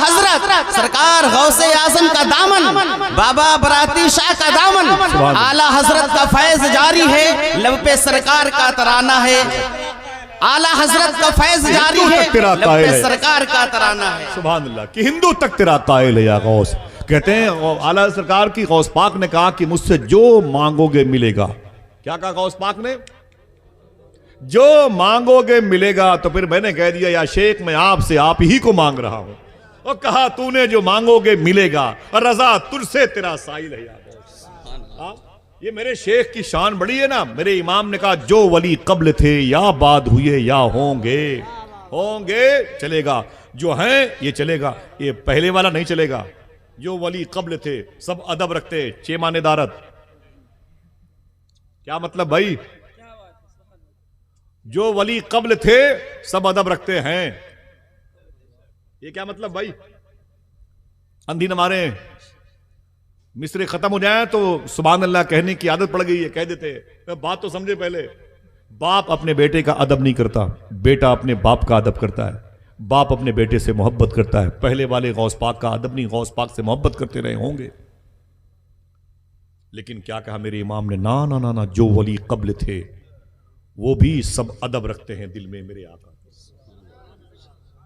حضرت سرکار غوث اعظم کا دامن بابا براتی شاہ کا دامن اعلی حضرت کا فیض جاری ہے لب پہ سرکار کا ترانہ ہے اعلی حضرت کا فیض جاری ہے لب پہ سرکار کا ترانہ ہے سبحان اللہ کہ ہندو تک تیرا قائل ہے یا غوث. کہتے ہیں اعلیٰ سرکار کی غوث پاک نے کہا کہ مجھ سے جو مانگو گے ملے گا. کیا کہا غوث پاک نے؟ جو مانگو گے ملے گا. تو پھر میں نے کہہ دیا یا شیخ میں آپ سے آپ ہی کو مانگ رہا ہوں. اور کہا تو نے جو مانگو گے ملے گا اور رضا تجھ سے تیرا سائل ہے یا غوث. یہ میرے شیخ کی شان بڑی ہے نا. میرے امام نے کہا جو ولی قبل تھے یا بعد ہوئے یا ہوں گے چلے گا. جو ہیں یہ چلے گا, یہ پہلے والا نہیں چلے گا. جو ولی قبل تھے سب ادب رکھتے چیمان دارت. کیا مطلب بھائی؟ جو ولی قبل تھے سب ادب رکھتے ہیں. یہ کیا مطلب بھائی؟ اندھی نہ مارے, مصرے ختم ہو جائیں تو سبحان اللہ کہنے کی عادت پڑ گئی ہے, کہہ دیتے. بات تو سمجھے پہلے. باپ اپنے بیٹے کا ادب نہیں کرتا, بیٹا اپنے باپ کا ادب کرتا ہے. باپ اپنے بیٹے سے محبت کرتا ہے. پہلے والے غوث پاک کا ادب نہیں, غوث پاک سے محبت کرتے رہے ہوں گے. لیکن کیا کہا میرے امام نے؟ نا نا نا نا, جو ولی قبل تھے وہ بھی سب ادب رکھتے ہیں دل میں میرے آقا.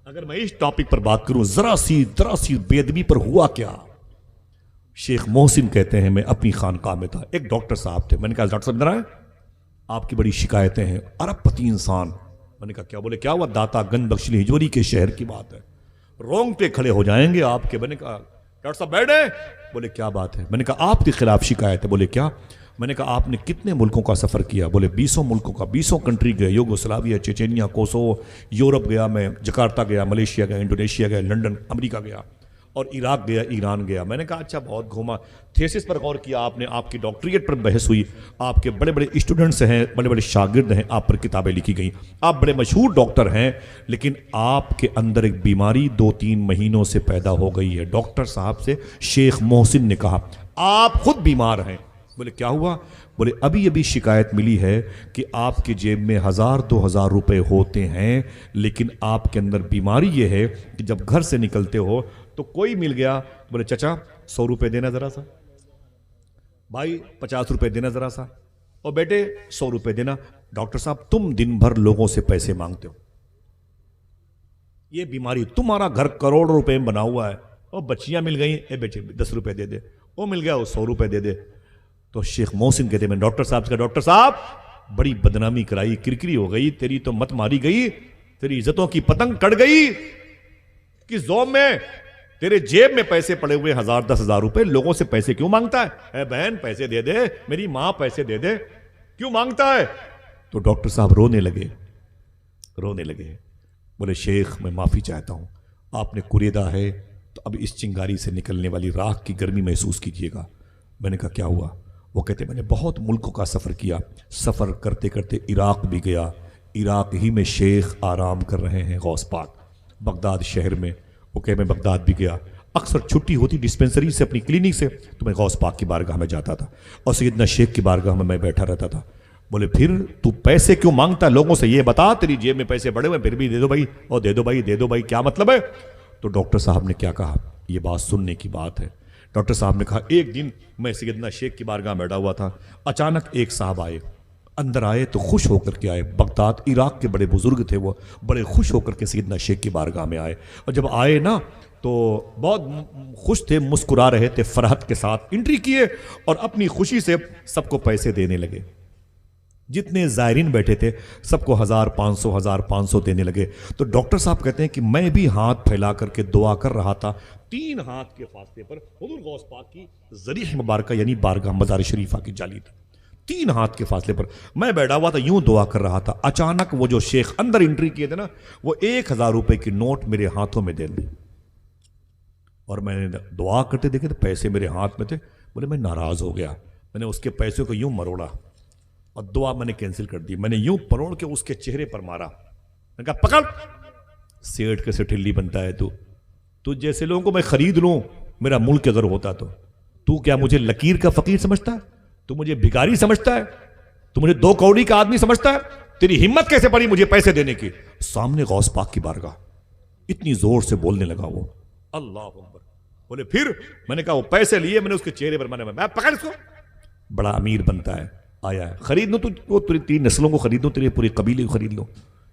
اگر میں اس ٹاپک پر بات کروں, ذرا سی بے ادبی پر ہوا کیا. شیخ محسن کہتے ہیں میں اپنی خانقاہ میں تھا, ایک ڈاکٹر صاحب تھے. میں نے کہا ڈاکٹر صاحب ادھر آئے, آپ کی بڑی شکایتیں ہیں, ارب پتی انسان. میں نے کہا کیا؟ بولے کیا ہوا؟ داتا گنج بخشلی ہجوری کے شہر کی بات ہے, رونگٹے کھڑے ہو جائیں گے آپ کے. میں نے کہا ڈاکٹر صاحب بیٹھے. بولے کیا بات ہے؟ میں نے کہا آپ کے خلاف شکایت ہے. بولے کیا؟ میں نے کہا آپ نے کتنے ملکوں کا سفر کیا؟ بولے 20 ملکوں کا, 20 کنٹری گئے, یوگوسلاویا, چیچینیا, کوسو, یورپ گیا, میں جکارتا گیا, ملیشیا گیا, انڈونیشیا گیا, لنڈن امریکہ گیا, اور عراق گیا, ایران گیا. میں نے کہا اچھا بہت گھوما. تھیسس پر غور کیا آپ نے, آپ کی ڈاکٹریٹ پر بحث ہوئی, آپ کے بڑے بڑے اسٹوڈنٹس ہیں, بڑے بڑے شاگرد ہیں, آپ پر کتابیں لکھی گئیں, آپ بڑے مشہور ڈاکٹر ہیں, لیکن آپ کے اندر ایک بیماری 2-3 مہینوں سے پیدا ہو گئی ہے. ڈاکٹر صاحب سے شیخ محسن نے کہا آپ خود بیمار ہیں. بولے کیا ہوا؟ بولے ابھی شکایت ملی ہے کہ آپ کے جیب میں 1000-2000 روپے ہوتے ہیں, لیکن آپ کے اندر بیماری یہ ہے کہ جب گھر سے نکلتے ہو تو کوئی مل گیا. بولے چچا 100 روپے دینا ذرا سا, بھائی 50 روپے دینا ذرا سا, اور بیٹے 100 روپے دینا. ڈاکٹر صاحب تم دن بھر لوگوں سے پیسے مانگتے ہو, یہ بیماری, تمہارا گھر کروڑ روپے میں بنا ہوا ہے, اور بچیاں مل گئی, اے بیٹے 10 روپے دے دے, وہ مل گیا وہ 100 روپے دے دے. تو شیخ محسن کہتے ہیں میں ڈاکٹر صاحب سے کہا ڈاکٹر صاحب بڑی بدنامی کرائی, کرکری ہو گئی, تیری تو مت ماری گئی, تیری عزتوں کی پتنگ کٹ گئی. کس زوم میں تیرے جیب میں پیسے پڑے ہوئے 1000-10,000 روپے, لوگوں سے پیسے کیوں مانگتا ہے؟ اے بہن پیسے دے دے, میری ماں پیسے دے دے, کیوں مانگتا ہے؟ تو ڈاکٹر صاحب رونے لگے. بولے شیخ میں معافی چاہتا ہوں, آپ نے کوریدا ہے تو اب اس چنگاری سے نکلنے والی راکھ کی گرمی محسوس کیجیے گا. میں نے کہا کیا ہوا؟ وہ کہتے میں نے بہت ملکوں کا سفر کیا, سفر کرتے کرتے عراق بھی گیا, عراق ہی میں شیخ آرام کر رہے ہیں غوث پاک, بغداد شہر میں. وہ کہ میں بغداد بھی گیا, اکثر چھٹی ہوتی ڈسپینسری سے, اپنی کلینک سے, تو میں غوث پاک کی بارگاہ میں جاتا تھا, اور سیدنا شیخ کی بارگاہ میں بیٹھا رہتا تھا. بولے پھر تو پیسے کیوں مانگتا ہے لوگوں سے, یہ بتا, تیری جیب میں پیسے پڑے ہوئے, پھر بھی دے دو بھائی, اور دے دو بھائی, کیا مطلب ہے؟ تو ڈاکٹر صاحب نے کیا کہا, یہ بات سننے کی بات ہے. ڈاکٹر صاحب نے کہا ایک دن میں سیدنا شیخ کی بارگاہ میں بیٹھا ہوا تھا, اچانک ایک صاحب آئے, اندر آئے تو خوش ہو کر کے آئے, بغداد عراق کے بڑے بزرگ تھے, وہ بڑے خوش ہو کر کے سیدنا شیخ کی بارگاہ میں آئے, اور جب آئے نا تو بہت خوش تھے, مسکرا رہے تھے, فرحت کے ساتھ انٹری کیے, اور اپنی خوشی سے سب کو پیسے دینے لگے. جتنے زائرین بیٹھے تھے سب کو 1500 دینے لگے. تو ڈاکٹر صاحب کہتے ہیں کہ میں بھی ہاتھ پھیلا کر کے دعا کر رہا تھا, 3 ہاتھ کے فاصلے پر حضور غوث پاک کی ذریح مبارکہ یعنی بارگاہ مزار شریفہ کی جالی تھی, 3 ہاتھ کے فاصلے پر میں بیٹھا ہوا تھا, یوں دعا کر رہا تھا. اچانک وہ جو شیخ اندر انٹری کیے تھے نا, وہ 1000 روپے کی نوٹ میرے ہاتھوں میں دے دی, اور میں نے دعا کرتے دیکھے تو پیسے میرے ہاتھ میں تھے. بولے میں ناراض ہو گیا, میں نے اس کے پیسوں کو یوں مروڑا, اور دعا میں نے کینسل کر دی. میں نے یوں پروڑ کے اس کے چہرے پر مارا, میں نے کہا پکڑ, سیٹ کیسے ٹھلی بنتا ہے تو جیسے لوگوں کو میں خرید لوں, میرا ملک اگر ہوتا تو کیا مجھے لکیر کا فقیر سمجھتا ہے؟ تو مجھے بھکاری سمجھتا ہے؟ تو مجھے 2 کوڑی کا آدمی سمجھتا ہے؟ تیری ہمت کیسے پڑی مجھے پیسے دینے کی؟ سامنے غوث پاک کی بارگاہ, اتنی زور سے بولنے لگا وہ، اللہ اکبر. بولے پھر؟ میں نے کہا وہ پیسے لیے میں نے اس کے چہرے پر، میں پکڑ اس کو. بڑا امیر بنتا ہے، آیا ہے، خرید لوں تو 3 نسلوں کو خرید لوں، تیرے پوری قبیلے کو خرید لوں،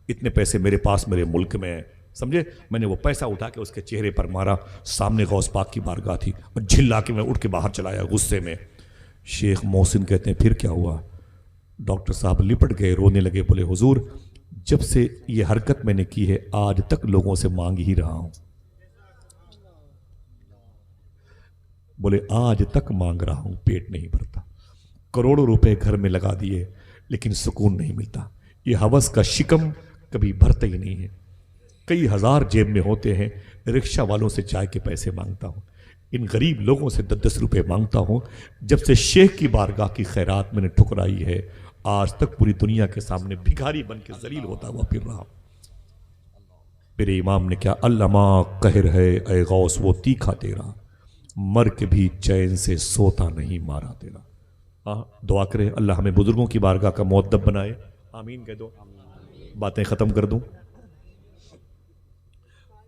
اتنے پیسے میرے پاس میرے ملک میں ہیں، سمجھے؟ میں نے وہ پیسہ اٹھا کے اس کے چہرے پر مارا. سامنے غوث پاک کی بارگاہ تھی، اور جھلا کے میں اٹھ کے باہر چلایا غصے میں. شیخ محسن کہتے ہیں پھر کیا ہوا؟ ڈاکٹر صاحب لپٹ گئے، رونے لگے. بولے حضور جب سے یہ حرکت میں نے کی ہے آج تک لوگوں سے مانگ ہی رہا ہوں. بولے آج تک مانگ رہا ہوں، پیٹ نہیں بھرتا. کروڑوں روپے گھر میں لگا دیے لیکن سکون نہیں ملتا. یہ ہوس کا شکم کبھی بھرتا ہی نہیں ہے. کئی ہزار جیب میں ہوتے ہیں، رکشہ والوں سے چائے کے پیسے مانگتا ہوں، ان غریب لوگوں سے 10 روپے مانگتا ہوں. جب سے شیخ کی بارگاہ کی خیرات میں نے ٹھکرائی ہے آج تک پوری دنیا کے سامنے بھکاری بن کے ذلیل ہوتا ہوا پھر رہا. میرے امام نے کیا علامہ قہر ہے اے غوث وہ تیکھا تیرا، مر کے بھی چین سے سوتا نہیں مارا تیرا. دعا کرے اللہ ہمیں بزرگوں کی بارگاہ کا مؤدب بنائے. آمین کہہ دو. باتیں ختم کر دوں.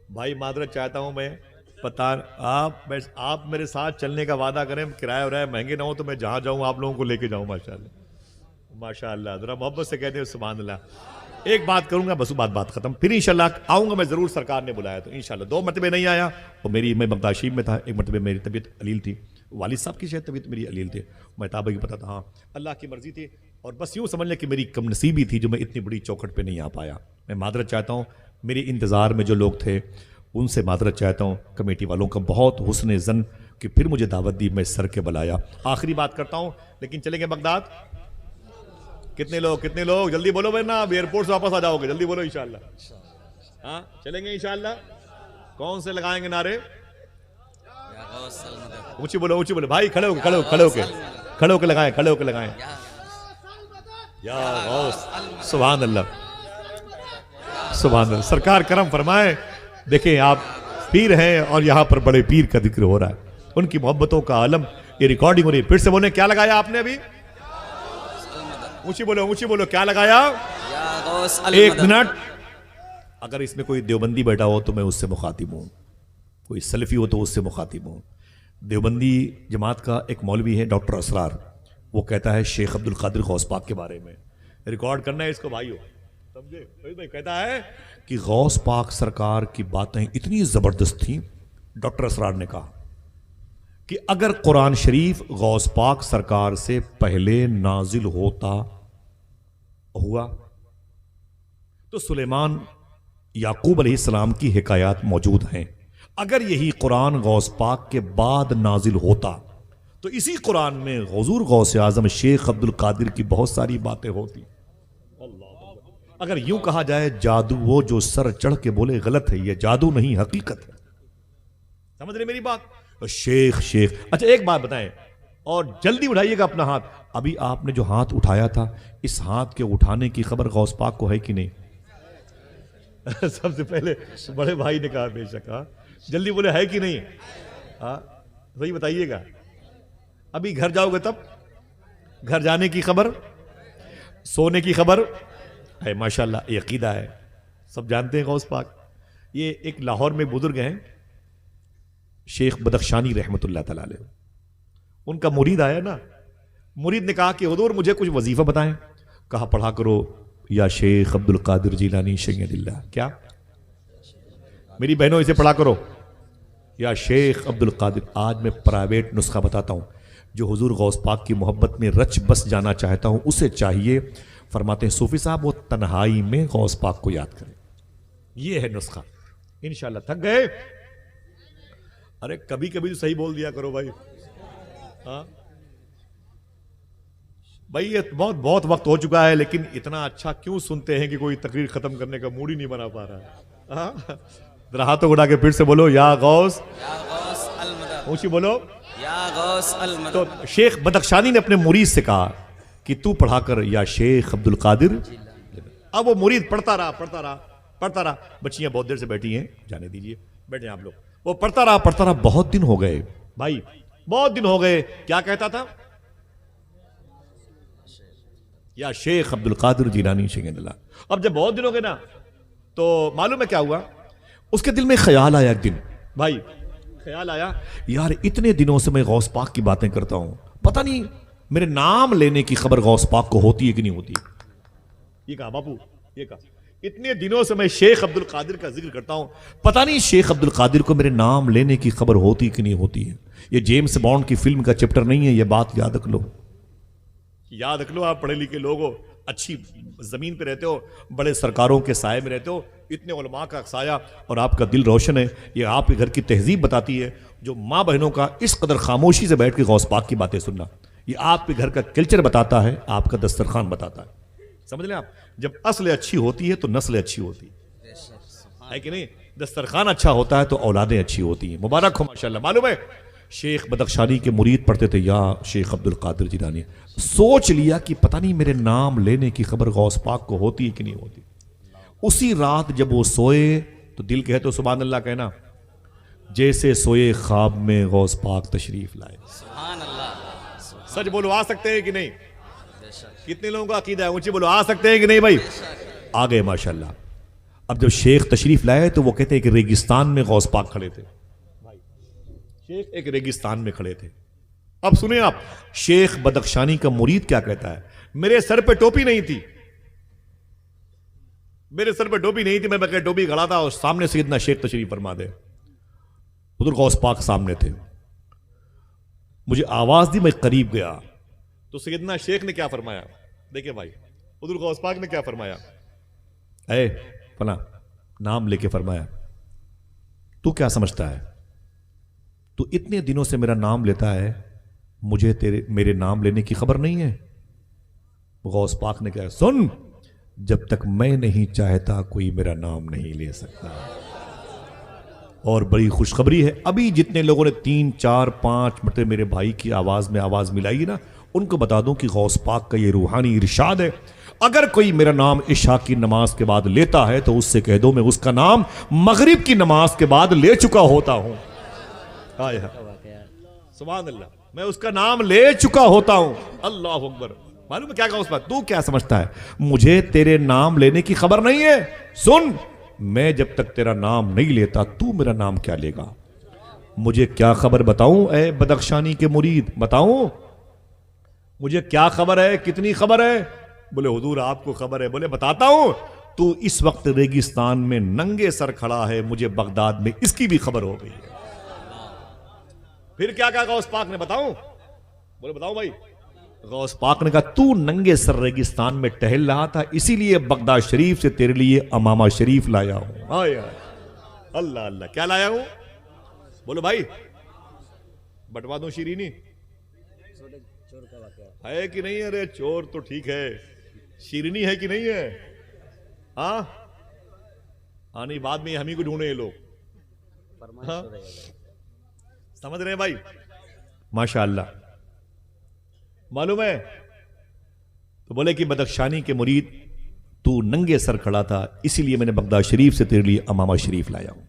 بھائی معذرت چاہتا ہوں میں، پتا آپ میرے ساتھ چلنے کا وعدہ کریں، کرایہ ورایہ مہنگے نہ ہو تو میں جہاں جاؤں آپ لوگوں کو لے کے جاؤں. ماشاءاللہ ماشاءاللہ، ذرا محبت سے کہتے ہیں سبحان اللہ. ایک بات کروں گا بس بات ختم. پھر انشاءاللہ آؤں گا میں ضرور، سرکار نے بلایا تو انشاءاللہ. 2 مرتبہ نہیں آیا، اور میں بغداد شریف میں تھا. ایک مرتبہ میری طبیعت علیل تھی، والد صاحب کی شاید طبیعت میری علیل تھی، میں تابع کی پتہ تھا. ہاں اللہ کی مرضی تھی، اور بس یوں سمجھ لیں کہ میری کم نصیبی تھی جو میں اتنی بڑی چوکھٹ پہ نہیں آ پایا. میں معذرت چاہتا ہوں. میرے انتظار میں جو لوگ تھے ان سے معذرت چاہتا ہوں. کمیٹی والوں کا بہت حسن ظن کہ پھر مجھے دعوت دی، میں سر کے بلایا. آخری بات کرتا ہوں، لیکن چلیں گے بغداد؟ کتنے لوگ جلدی بولو بھائی نا، ایئرپورٹ سے واپس آ جاؤ گے، جلدی بولو انشاءاللہ. ہاں چلیں گے انشاءاللہ. کون سے لگائیں گے نعرے؟ اونچی بولو بھائی، کھڑے ہو کے لگائیں. یا غوث سبحان اللہ سبحان اللہ. سرکار کرم فرمائے. دیکھیں آپ پیر ہیں اور یہاں پر بڑے پیر کا ذکر ہو رہا ہے، ان کی محبتوں کا عالم. یہ ریکارڈنگ ہو رہی ہے. پھر سے بولیں کیا لگایا آپ نے ابھی؟ اونچی بولو کیا لگایا؟ 1 منٹ. اگر اس میں کوئی دیوبندی بیٹھا ہو تو میں اس سے مخاطب ہوں، کوئی سلفی ہو تو اس سے مخاطب ہوں. دیوبندی جماعت کا ایک مولوی ہے ڈاکٹر اسرار، وہ کہتا ہے شیخ عبد القادر غوث پاک کے بارے میں، ریکارڈ کرنا ہے اس کو بھائیو، سمجھے بھائی؟ کہتا ہے کہ غوث پاک سرکار کی باتیں اتنی زبردست تھیں. ڈاکٹر اسرار نے کہا کہ اگر قرآن شریف غوث پاک سرکار سے پہلے نازل ہوا تو سلیمان یعقوب علیہ السلام کی حکایات موجود ہیں. اگر یہی قرآن غوث پاک کے بعد نازل ہوتا تو اسی قرآن میں حضور غوث اعظم شیخ عبد القادر کی بہت ساری باتیں ہوتی. اگر یوں کہا جائے جادو وہ جو سر چڑھ کے بولے غلط ہے، یہ جادو نہیں حقیقت ہے. سمجھ رہے میری بات؟ شیخ اچھا ایک بات بتائیں اور جلدی اٹھائیے گا اپنا ہاتھ. ابھی آپ نے جو ہاتھ اٹھایا تھا اس ہاتھ کے اٹھانے کی خبر غوث پاک کو ہے کہ نہیں؟ سب سے پہلے بڑے بھائی نے کہا بے شک. جلدی بولے ہے کہ نہیں؟ صحیح بتائیے گا. ابھی گھر جاؤ گے تب گھر جانے کی خبر، سونے کی خبر ہے. ماشاءاللہ یہ عقیدہ ہے، سب جانتے ہیں غوث پاک. یہ ایک لاہور میں بزرگ ہیں شیخ بدخشانی رحمت اللہ تعالی علیہ. ان کا مرید آیا نا، مرید نے کہا کہ حضور مجھے کچھ وظیفہ بتائیں. کہا پڑھا کرو یا شیخ عبد القادر جیلانی شید اللہ. کیا میری بہنوں اسے پڑھا کرو یا شیخ عبد القادر. آج میں پرائیویٹ نسخہ بتاتا ہوں جو حضور غوث پاک کی محبت میں رچ بس جانا چاہتا ہوں اسے چاہیے. فرماتے ہیں صوفی صاحب وہ تنہائی میں غوث پاک کو یاد کریں. یہ ہے نسخہ. انشاءاللہ تھک گئے؟ ارے کبھی کبھی تو صحیح بول دیا کرو بھائی. ہاں بھائی یہ بہت وقت ہو چکا ہے لیکن اتنا اچھا کیوں سنتے ہیں کہ کوئی تقریر ختم کرنے کا موڈ ہی نہیں بنا پا رہا. ذرا ہاتھوں اٹھا کے پھر سے بولو یا غوث اونچی بولو یا غوث المدد. تو شیخ بدخشانی نے اپنے مرید سے کہا کہ تو پڑھا کر یا شیخ عبد القادر. اب وہ مرید پڑھتا رہا. بچیاں بہت دیر سے بیٹھی ہیں، جانے دیجئے، بیٹھے آپ لوگ. وہ پڑھتا رہا. بہت دن ہو گئے بھائی، بہت دن ہو گئے. کیا کہتا تھا؟ یا شیخ عبد القادر جیلانی شید اللہ. اب جب بہت دن ہو گئے نا تو معلوم ہے کیا ہوا؟ اس کے دل میں خیال آیا ایک دن، بھائی خیال آیا یار اتنے دنوں سے میں غوث پاک کی باتیں کرتا ہوں، پتہ نہیں میرے نام لینے کی خبر غوث پاک کو ہوتی ہے کہ نہیں ہوتی. یہ کہا باپو، یہ کہا اتنے دنوں سے میں شیخ عبد القادر کا ذکر کرتا ہوں، پتہ نہیں شیخ عبد القادر کو میرے نام لینے کی خبر ہوتی کہ نہیں ہوتی ہے. یہ جیمز بانڈ کی فلم کا چیپٹر نہیں ہے، یہ بات یاد رکھ لو، یاد رکھ لو. آپ پڑھے لکھے لوگ ہو، اچھی زمین پہ رہتے ہو، بڑے سرکاروں کے سائے میں رہتے ہو، اتنے علماء کا سایہ، اور آپ کا دل روشن ہے. یہ آپ کے گھر کی تہذیب بتاتی ہے، جو ماں بہنوں کا اس قدر خاموشی سے بیٹھ کے غوث پاک کی باتیں سننا، یہ آپ کے گھر کا کلچر بتاتا ہے، آپ کا دسترخوان بتاتا ہے. سمجھ لیں آپ، جب اصل اچھی ہوتی ہے تو نسل اچھی ہوتی ہے کہ نہیں؟ دسترخوان اچھا ہوتا ہے تو اولادیں اچھی ہوتی ہیں. مبارک ہو ماشاءاللہ. معلوم ہے شیخ بدخشانی کے مرید پڑھتے تھے یا شیخ عبد القادر جیلانی، سوچ لیا کہ پتہ نہیں میرے نام لینے کی خبر غوث پاک کو ہوتی ہے کہ نہیں ہوتی. اسی رات جب وہ سوئے تو دل کہے تو سبحان اللہ کہنا، جیسے سوئے خواب میں غوث پاک تشریف لائے. سبحان اللہ. سچ بولو، آ سکتے ہیں کہ نہیں؟ کتنے لوگوں کا عقیدہ ہے؟ اونچی بولو، آ سکتے ہیں کہ نہیں بھائی؟ آ گئے ماشاءاللہ. اب جب شیخ تشریف لائے تو وہ کہتے ہیں کہ ریگستان میں غوث پاک کھڑے تھے. شیخ ایک ریگستان میں کھڑے تھے. اب سنیں آپ، شیخ بدخشانی کا مرید کیا کہتا ہے، میرے سر پہ ٹوپی نہیں تھی، میرے سر پہ ٹوپی نہیں تھی، میں بغیر ٹوپی کھڑا تھا اور سامنے سیدنا شیخ تشریف فرما دے. ادھر غوث پاک سامنے تھے، مجھے آواز دی، میں قریب گیا تو سیدنا شیخ نے کیا فرمایا، دیکھیں بھائی ادھر غوث پاک نے کیا فرمایا، اے فلاں نام لے کے فرمایا، تو کیا سمجھتا ہے، تو اتنے دنوں سے میرا نام لیتا ہے، مجھے میرے نام لینے کی خبر نہیں ہے. غوث پاک نے کہا، سن، جب تک میں نہیں چاہتا کوئی میرا نام نہیں لے سکتا. اور بڑی خوشخبری ہے، ابھی جتنے لوگوں نے 3 4 5 مرتبہ میرے بھائی کی آواز میں آواز ملائی نا، ان کو بتا دوں کہ غوث پاک کا یہ روحانی ارشاد ہے، اگر کوئی میرا نام عشاء کی نماز کے بعد لیتا ہے تو اس سے کہہ دو میں اس کا نام مغرب کی نماز کے بعد لے چکا ہوتا ہوں. سبحان اللہ، میں اس کا نام لے چکا ہوتا ہوں. اللہ اکبر. معلوم ہے کیا کہا اس بات، تو کیا سمجھتا ہے، مجھے تیرے نام لینے کی خبر نہیں ہے. سن، میں جب تک تیرا نام نہیں لیتا تو میرا نام کیا لے گا. مجھے کیا خبر بتاؤں اے بدخشانی کے مرید، بتاؤں مجھے کیا خبر ہے، کتنی خبر ہے؟ بولے حضور آپ کو خبر ہے. بولے بتاتا ہوں، تو اس وقت ریگستان میں ننگے سر کھڑا ہے، مجھے بغداد میں اس کی بھی خبر ہو گئی ہے. پھر کیا کہا غوث پاک نے، بتاؤں؟ بولے بتاؤ بھائی. غوث پاک نے کہا تو ننگے سر ریگستان میں ٹہل رہا تھا، اسی لیے بغداد شریف سے تیرے لیے امامہ شریف لایا ہوں. اللہ اللہ، کیا لایا ہوں؟ بولو بھائی، بٹوا دوں شیرینی ہے کہ نہیں؟ ارے چور تو ٹھیک ہے، شیرینی ہے کہ نہیں ہے؟ ہاں نہیں، بعد میں ہم ہی کو ڈھونڈے یہ لوگ. ہاں سمجھ رہے ہیں بھائی؟ ماشاءاللہ. معلوم ہے تو بولے کہ بدخشانی کے مرید تو ننگے سر کھڑا تھا، اسی لیے میں نے بغداد شریف سے تیرے لیے امامہ شریف لایا ہوں.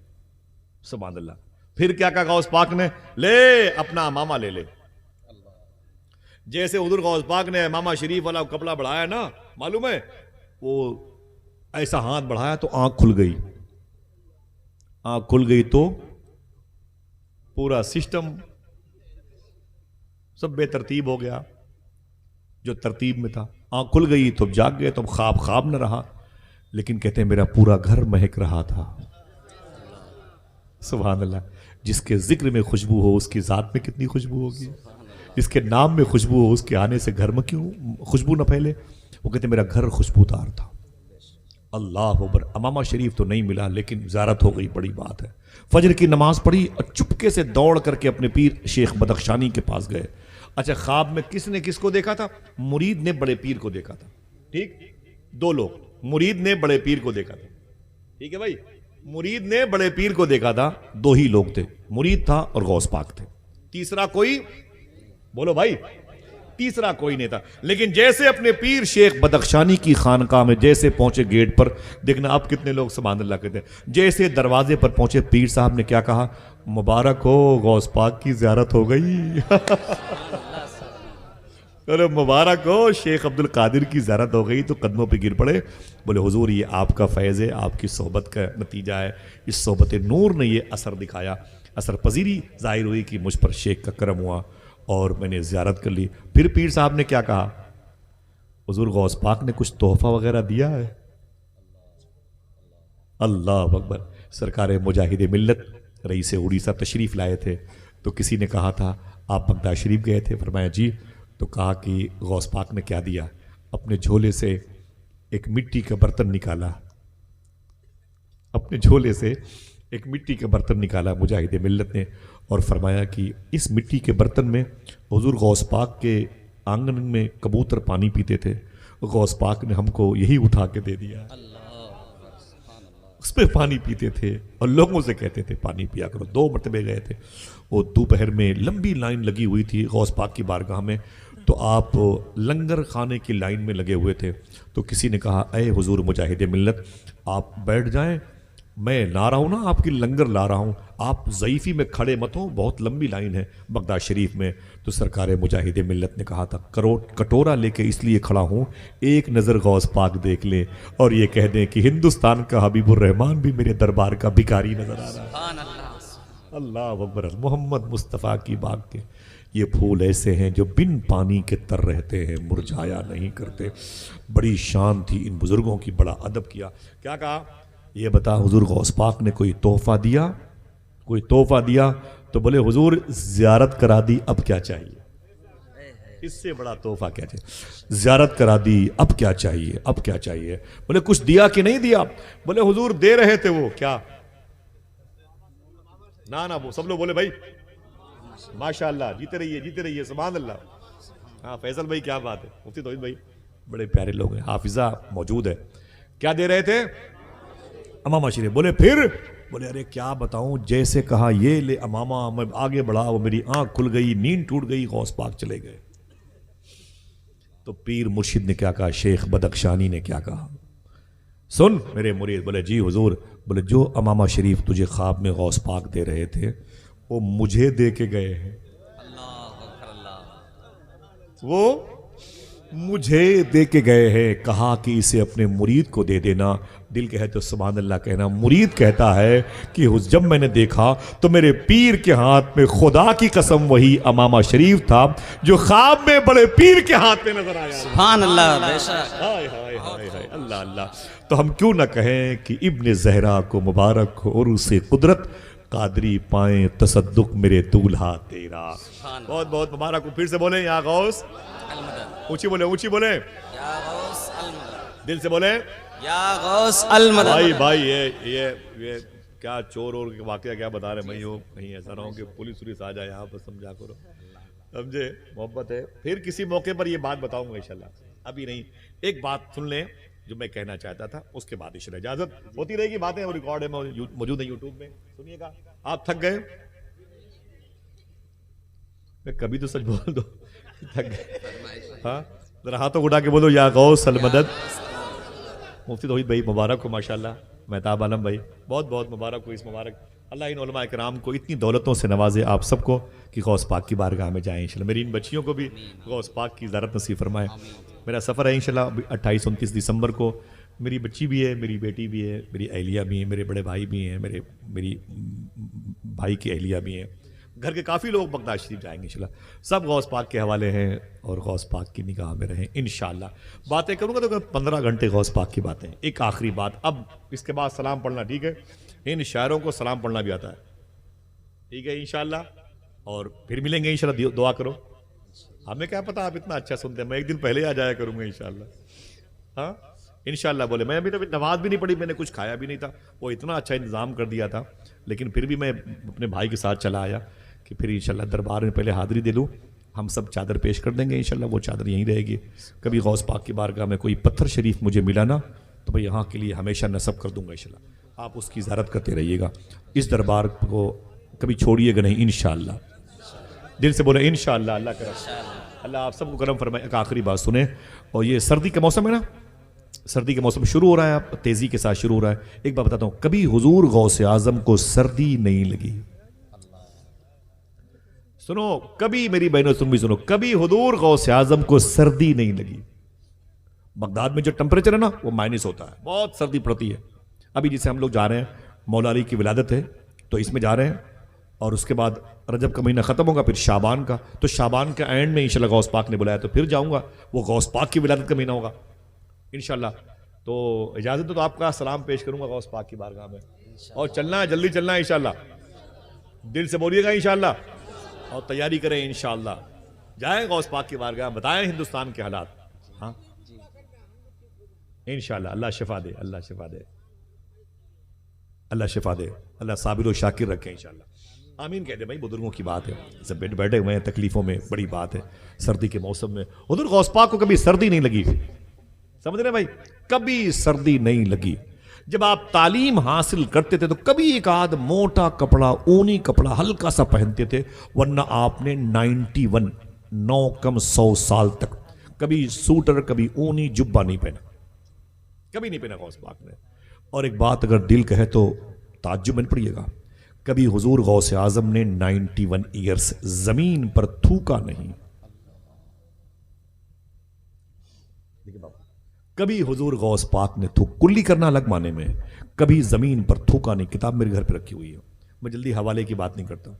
سبحان اللہ. پھر کیا کہا غوث پاک نے، لے اپنا امامہ لے لے. جیسے حضور غوث پاک نے امامہ شریف والا کپڑا بڑھایا نا، معلوم ہے وہ ایسا ہاتھ بڑھایا تو آنکھ کھل گئی. آنکھ کھل گئی تو پورا سسٹم سب بے ترتیب ہو گیا جو ترتیب میں تھا. آنکھ کھل گئی تو جاگ گئے، تو خواب نہ رہا، لیکن کہتے ہیں میرا پورا گھر مہک رہا تھا. سبحان اللہ. جس کے ذکر میں خوشبو ہو اس کی ذات میں کتنی خوشبو ہوگی، جس کے نام میں خوشبو ہو اس کے آنے سے گھر میں کیوں خوشبو نہ پھیلے. وہ کہتے ہیں میرا گھر خوشبودار تھا. اللہ اکبر. امامہ شریف تو نہیں ملا لیکن زیارت ہو گئی، بڑی بات ہے. فجر کی نماز پڑھی اور چپکے سے دوڑ کر کے اپنے پیر شیخ بدخشانی کے پاس گئے. اچھا، خواب میں کس نے کس کو دیکھا تھا؟ مرید نے بڑے پیر کو دیکھا تھا. ٹھیک، دو لوگ. مرید نے بڑے پیر کو دیکھا تھا. ٹھیک ہے بھائی، مرید نے بڑے پیر کو دیکھا تھا. دو ہی لوگ تھے، مرید تھا اور غوث پاک تھے. تیسرا کوئی، بولو بھائی، تیسرا کوئی نہیں تھا. لیکن جیسے اپنے پیر شیخ بدخشانی کی خانقاہ میں جیسے پہنچے گیٹ پر، دیکھنا اب کتنے لوگ سبحان اللہ کہتے ہیں، جیسے دروازے پر پہنچے پیر صاحب نے کیا کہا، مبارک ہو غوث پاک کی زیارت ہو گئی. ارے مبارک ہو، شیخ عبد القادر کی زیارت ہو گئی تو قدموں پہ گر پڑے، بولے حضور یہ آپ کا فیض ہے، آپ کی صحبت کا نتیجہ ہے، اس صحبت نور نے یہ اثر دکھایا، اثر پذیری ظاہر ہوئی کہ مجھ پر شیخ کا کرم ہوا اور میں نے زیارت کر لی۔ پھر پیر صاحب نے کیا کہا؟ حضور غوث پاک نے کچھ تحفہ وغیرہ دیا ہے؟ اللہ اکبر۔ سرکار مجاہد ملت رئیس اڑیسہ تشریف لائے تھے تو کسی نے کہا تھا آپ بغداد شریف گئے تھے؟ فرمایا جی۔ تو کہا کہ غوث پاک نے کیا دیا؟ اپنے جھولے سے ایک مٹی کا برتن نکالا، اپنے جھولے سے ایک مٹی کا برتن نکالا مجاہد ملت نے، اور فرمایا کہ اس مٹی کے برتن میں حضور غوث پاک کے آنگن میں کبوتر پانی پیتے تھے، غوث پاک نے ہم کو یہی اٹھا کے دے دیا، اس پہ پانی پیتے تھے اور لوگوں سے کہتے تھے پانی پیا کرو۔ 2 مرتبے گئے تھے، وہ دوپہر میں لمبی لائن لگی ہوئی تھی غوث پاک کی بارگاہ میں، تو آپ لنگر خانے کی لائن میں لگے ہوئے تھے، تو کسی نے کہا اے حضور مجاہد ملت آپ بیٹھ جائیں، میں لا رہا ہوں نا آپ کی لنگر لا رہا ہوں، آپ ضعیفی میں کھڑے مت ہوں، بہت لمبی لائن ہے بغداد شریف میں۔ تو سرکار مجاہد ملت نے کہا تھا کٹورا لے کے اس لیے کھڑا ہوں ایک نظر غوث پاک دیکھ لیں اور یہ کہہ دیں کہ ہندوستان کا حبیب الرحمان بھی میرے دربار کا بھکاری نظر آ رہا ہے۔ اللہ اکبر۔ محمد مصطفیٰ کی باغ کے یہ پھول ایسے ہیں جو بن پانی کے تر رہتے ہیں، مرجھایا نہیں کرتے۔ بڑی شان تھی ان بزرگوں کی، بڑا ادب کیا۔ کیا کہا؟ یہ بتا حضور غوث پاک نے کوئی تحفہ دیا؟ کوئی تحفہ دیا؟ تو بولے حضور زیارت کرا دی، اب کیا چاہیے؟ اس سے بڑا تحفہ کیا چاہیے؟ زیارت کرا دی، اب کیا چاہیے؟ اب کیا چاہیے؟ بولے کچھ دیا کہ نہیں دیا؟ بولے حضور دے رہے تھے۔ وہ کیا؟ نا وہ سب لوگ بولے بھائی ماشاءاللہ، جیتے رہیے سبحان اللہ۔ ہاں فیصل بھائی کیا بات ہے، مفتی توحید بھائی بڑے پیارے لوگ ہیں، حافظہ موجود ہے۔ کیا دے رہے تھے؟ امامہ شریف۔ بولے پھر؟ بولے ارے کیا بتاؤں، جیسے کہا یہ لے امامہ، میں آگے بڑھا، وہ میری آنکھ کھل گئی، نیند ٹوٹ گئی، غوث پاک چلے گئے۔ تو پیر مرشد نے کیا کہا، شیخ بدخشانی نے کیا کہا؟ سن میرے مرید۔ بولے جی حضور۔ بولے جو امامہ شریف تجھے خواب میں غوث پاک دے رہے تھے وہ مجھے دے کے گئے ہیں، وہ مجھے دے کے گئے ہیں۔ کہا کہ اسے اپنے مرید کو دے دینا۔ دل کہے تو سبحان اللہ کہنا۔ مرید کہتا ہے کہ جب میں نے دیکھا تو میرے پیر کے ہاتھ میں خدا کی قسم وہی امامہ شریف تھا جو خواب میں بڑے پیر کے ہاتھ میں نظر آیا۔ سبحان اللہ، بے شک۔ ہائے ہائے ہائے ہائے، اللہ اللہ۔ تو ہم کیوں نہ کہیں کہ ابن زہرا کو مبارک ہو عروس قدرت، قادری پائیں تصدق میرے دولہا تیرا۔ بہت بہت مبارک ہو۔ پھر سے بولیں یا غوث، اونچی بولیں، اونچی بولیں، یا غوث المدد، دل سے بولیں یا غوث المدد۔ بھائی یہ کیا چور اور واقعہ کیا بتا رہے ہیں؟ میں کہیں ایسا نہ ہو کہ پولیس آ جائے یہاں پر، سمجھا کرو، سمجھے؟ محبت ہے۔ پھر کسی موقع پر یہ بات بتاؤں گا انشاءاللہ، ابھی نہیں۔ ایک بات سن لیں جو میں کہنا چاہتا تھا، اس کے بعد انشاءاللہ اجازت ہوتی رہے گی، باتیں وہ ریکارڈ ہے موجود ہے یوٹیوب میں، سنیے گا۔ آپ تھک گئے؟ میں کبھی تو سچ بول دو، تھک گئے؟ ہاں ذرا ہاتھوں اٹھا کے بولو یا غوث المدد۔ مفتی توحید بھائی مبارک ہو ماشاءاللہ، مہتاب عالم بھائی بہت بہت مبارک ہو، اس مبارک اللہ ان علماء کرام کو اتنی دولتوں سے نوازے آپ سب کو کہ غوث پاک کی بارگاہ میں جائیں انشاءاللہ۔ میری ان بچیوں کو بھی غوث پاک کی زیارت نصیب فرمائے۔ میرا سفر ہے انشاءاللہ 28-29 دسمبر کو، میری بچی بھی ہے، میری بیٹی بھی ہے، میری اہلیہ بھی ہیں، میرے بڑے بھائی بھی ہیں، میری بھائی کی اہلیہ بھی ہیں، گھر کے کافی لوگ بغداد شریف جائیں گے انشاءاللہ۔ سب غوث پاک کے حوالے ہیں اور غوث پاک کی نگاہ میں رہیں انشاءاللہ۔ باتیں کروں گا تو 15 گھنٹے غوث پاک کی باتیں۔ ایک آخری بات، اب اس کے بعد سلام پڑھنا، ٹھیک ہے؟ ان شاعروں کو سلام پڑھنا بھی آتا ہے، ٹھیک ہے انشاءاللہ؟ اور پھر ملیں گے انشاءاللہ، دعا کرو۔ ہمیں کیا پتا آپ اتنا اچھا سنتے ہیں، میں ایک دن پہلے آ جایا کروں گا انشاءاللہ۔ ہاں انشاءاللہ بولے۔ میں ابھی نماز بھی نہیں پڑھی، میں نے کچھ کھایا بھی نہیں تھا، وہ اتنا اچھا انتظام کر دیا تھا، لیکن پھر بھی میں اپنے بھائی کے ساتھ چلا آیا کہ پھر انشاءاللہ دربار میں پہلے حاضری دے لوں۔ ہم سب چادر پیش کر دیں گے انشاءاللہ، وہ چادر یہیں رہے گی۔ کبھی غوث پاک کی بارگاہ میں کوئی پتھر شریف مجھے ملا نا تو میں یہاں کے لیے ہمیشہ نصب کر دوں گا انشاءاللہ۔ آپ اس کی زیارت کرتے رہیے گا، اس دربار کو کبھی چھوڑیے گا نہیں انشاءاللہ۔ دل سے بولے انشاءاللہ۔ اللہ کرم، اللہ آپ سب کو کرم فرمائے۔ ایک آخری بات سنیں، اور یہ سردی کا موسم ہے نا، سردی کا موسم شروع ہو رہا ہے، تیزی کے ساتھ شروع ہو رہا ہے۔ ایک بات بتاتا ہوں، کبھی حضور غوث اعظم کو سردی نہیں لگی، سنو کبھی میری بہنوں تم بھی سنو, کبھی حضور غوث اعظم کو سردی نہیں لگی. بغداد میں جو ٹمپریچر ہے نا وہ مائنس ہوتا ہے, بہت سردی پڑتی ہے. ابھی جسے ہم لوگ جا رہے ہیں, مولا علی کی ولادت ہے تو اس میں جا رہے ہیں, اور اس کے بعد رجب کا مہینہ ختم ہوگا, پھر شعبان کا, تو شعبان کے اینڈ میں انشاءاللہ غوث پاک نے بلایا تو پھر جاؤں گا, وہ غوث پاک کی ولادت کا مہینہ ہوگا انشاءاللہ. تو اجازت تو آپ کا سلام پیش کروں گا غوث پاک کی بارگاہ میں, اور چلنا ہے, جلدی چلنا ہے انشاءاللہ, دل سے بولیے گا انشاءاللہ, اور تیاری کریں انشاءاللہ. جائیں غوث پاک کی بارگاہ, بتائیں ہندوستان کے حالات. ہاں انشاءاللہ, اللہ شفا دے, اللہ شفا دے, اللہ شفا دے, اللہ صابر و شاکر رکھے انشاءاللہ. آمین کہہ دے بھائی, بزرگوں کی بات ہے, سب بیٹھے ہوئے ہیں تکلیفوں میں, بڑی بات ہے. سردی کے موسم میں حضور غوث پاک کو کبھی سردی نہیں لگی, سمجھ رہے بھائی, کبھی سردی نہیں لگی. جب آپ تعلیم حاصل کرتے تھے تو کبھی ایک آدھ موٹا کپڑا, اونی کپڑا ہلکا سا پہنتے تھے, ورنہ آپ نے 91 9 کم 100 سال تک کبھی سوٹر, کبھی اونی جبہ نہیں پہنا, کبھی نہیں پہنا غوث پاک نے. اور ایک بات اگر دل کہے تو تعجب میں پڑیے گا, کبھی حضور غوث اعظم نے 91 ایئرس زمین پر تھوکا نہیں. کبھی حضور غوث پاک نے تھوک, کلی کرنا الگ معنی میں, کبھی زمین پر تھوکا نہیں. کتاب میرے گھر پہ رکھی ہوئی ہے, میں جلدی حوالے کی بات نہیں کرتا,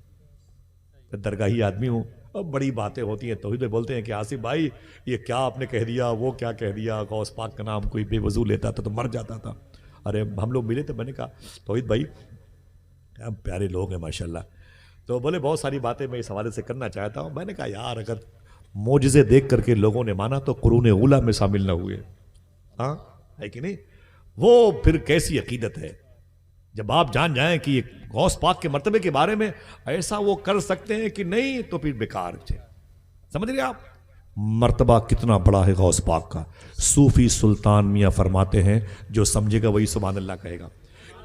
درگاہی آدمی ہوں. اب بڑی باتیں ہوتی ہیں, توحید میں بولتے ہیں کہ آصف بھائی یہ کیا آپ نے کہہ دیا, وہ کیا کہہ دیا, غوث پاک کا نام کوئی بے وضو لیتا تھا تو مر جاتا تھا. ارے ہم لوگ ملے تھے, میں نے کہا توحید بھائی ہم پیارے لوگ ہیں ماشاءاللہ, تو بولے بہت ساری باتیں میں اس حوالے سے کرنا چاہتا ہوں. میں نے کہا یار اگر معجزے دیکھ کر کے لوگوں نے مانا تو قرون اولیٰ میں شامل نہ ہوئے, ہاں ہے کہ نہیں, وہ پھر کیسی عقیدت ہے. جب آپ جان جائیں کہ یہ غوث پاک کے مرتبے کے بارے میں ایسا وہ کر سکتے ہیں کہ نہیں, تو پھر بیکار تھے. سمجھ رہے آپ مرتبہ کتنا بڑا ہے غوث پاک کا. صوفی سلطان میاں فرماتے ہیں جو سمجھے گا وہی سبحان اللہ کہے گا.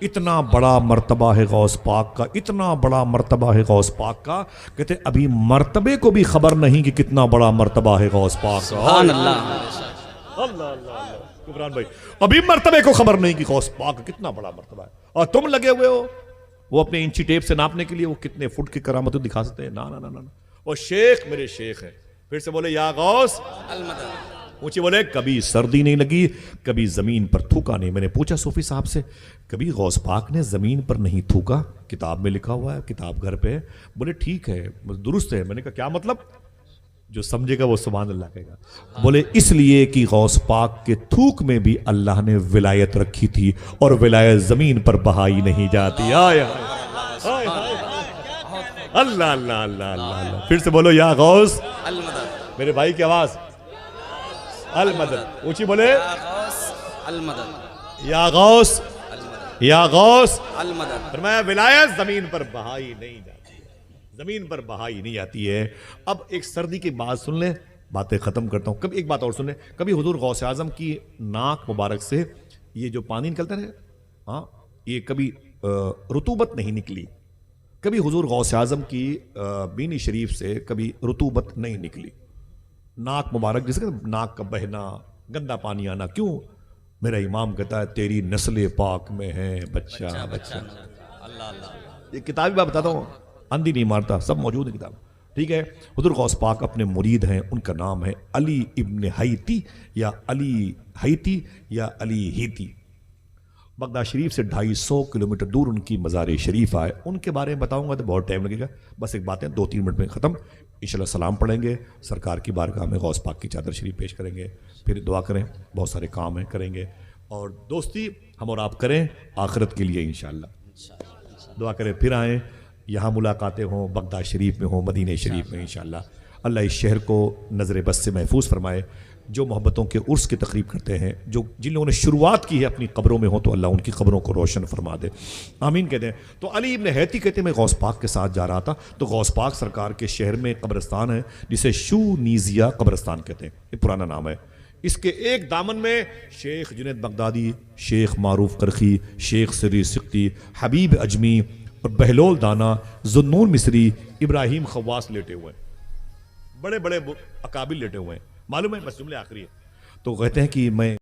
اتنا بڑا مرتبہ ہے غوث پاک کا, اتنا بڑا مرتبہ ہے غوث پاک کا, کہتے ابھی مرتبے کو بھی خبر نہیں کہ کتنا بڑا مرتبہ ہے غوث پاک کا. سبحان اللہ, اللہ اللہ عمران بھائی, ابھی مرتبے کو خبر نہیں کہ غوث پاک کتنا بڑا مرتبہ ہے, اور تم لگے ہوئے ہو وہ اپنے انچی ٹیپ سے ناپنے کے لیے وہ کتنے فٹ کی کرامتیں دکھا سکتے ہیں. نا نا نا نا, وہ شیخ میرے شیخ ہیں. پھر سے بولے یا غوث اونچی بولے, کبھی سردی نہیں لگی, کبھی زمین پر تھوکا نہیں. میں نے پوچھا صوفی صاحب سے, کبھی غوث پاک نے زمین پر نہیں تھوکا, کتاب میں لکھا ہوا ہے, کتاب گھر پہ ہے. بولے ٹھیک ہے درست ہے. میں نے کہا کیا مطلب, جو سمجھے گا وہ سبحان اللہ کہے گا. بولے اس لیے کہ غوث پاک کے تھوک میں بھی اللہ نے ولایت رکھی تھی, اور ولایت زمین پر بہائی نہیں جاتی. اللہ اللہ اللہ اللہ. پھر سے بولو یا غوث, میرے بھائی کی آواز, المدد اونچی بولے, یا غوث یا غوث. فرمایا ولایت زمین پر بہائی نہیں جاتی, زمین پر بہائی نہیں آتی ہے. اب ایک سردی کی بات سن لیں, باتیں ختم کرتا ہوں. کبھی ایک بات اور سن لیں, کبھی حضور غوث اعظم کی ناک مبارک سے یہ جو پانی نکلتا ہے, ہاں یہ کبھی رطوبت نہیں نکلی. کبھی حضور غوث اعظم کی بینی شریف سے کبھی رطوبت نہیں نکلی. ناک مبارک جیسے ناک کا بہنا, گندا پانی آنا. کیوں؟ میرا امام کہتا ہے تیری نسل پاک میں ہے بچہ بچہ. یہ کتابی بات بتاتا ہوں, اندھی نہیں مارتا, سب موجود ہے کتاب. ٹھیک ہے, حضور غوث پاک اپنے مرید ہیں, ان کا نام ہے علی ابن حیتی یا علی حیتی یا علی ہیتی. بغداد شریف سے 250 کلومیٹر دور ان کی مزار شریف آئے. ان کے بارے میں بتاؤں گا تو بہت ٹائم لگے گا, بس ایک بات ہے 2-3 منٹ میں ختم. انشاءاللہ سلام پڑھیں گے, سرکار کی بارگاہ میں غوث پاک کی چادر شریف پیش کریں گے, پھر دعا کریں, بہت سارے کام ہیں کریں گے, اور دوستی ہم اور آپ کریں آخرت کے لیے انشاءاللہ. دعا کریں, پھر آئیں, یہاں ملاقاتیں ہوں, بغداد شریف میں ہوں, مدینہ شریف میں انشاءاللہ. اللہ اس شہر کو نظر بس سے محفوظ فرمائے. جو محبتوں کے عرس کی تقریب کرتے ہیں, جن لوگوں نے شروعات کی ہے اپنی قبروں میں ہو, تو اللہ ان کی قبروں کو روشن فرما دے, آمین کہتے ہیں. تو علی ابن حیتی کہتے ہیں میں غوث پاک کے ساتھ جا رہا تھا, تو غوث پاک سرکار کے شہر میں قبرستان ہے جسے شو نیزیا قبرستان کہتے ہیں, یہ پرانا نام ہے. اس کے ایک دامن میں شیخ جنید بغدادی, شیخ معروف کرخی, شیخ سری سقطی, حبیب اجمی اور بہلول دانا, ذوالنون مصری, ابراہیم خواص لیٹے ہوئے ہیں. بڑے بڑے اکابر لیٹے ہوئے ہیں. معلوم ہے بس جملے آخری ہے. تو کہتے ہیں کہ میں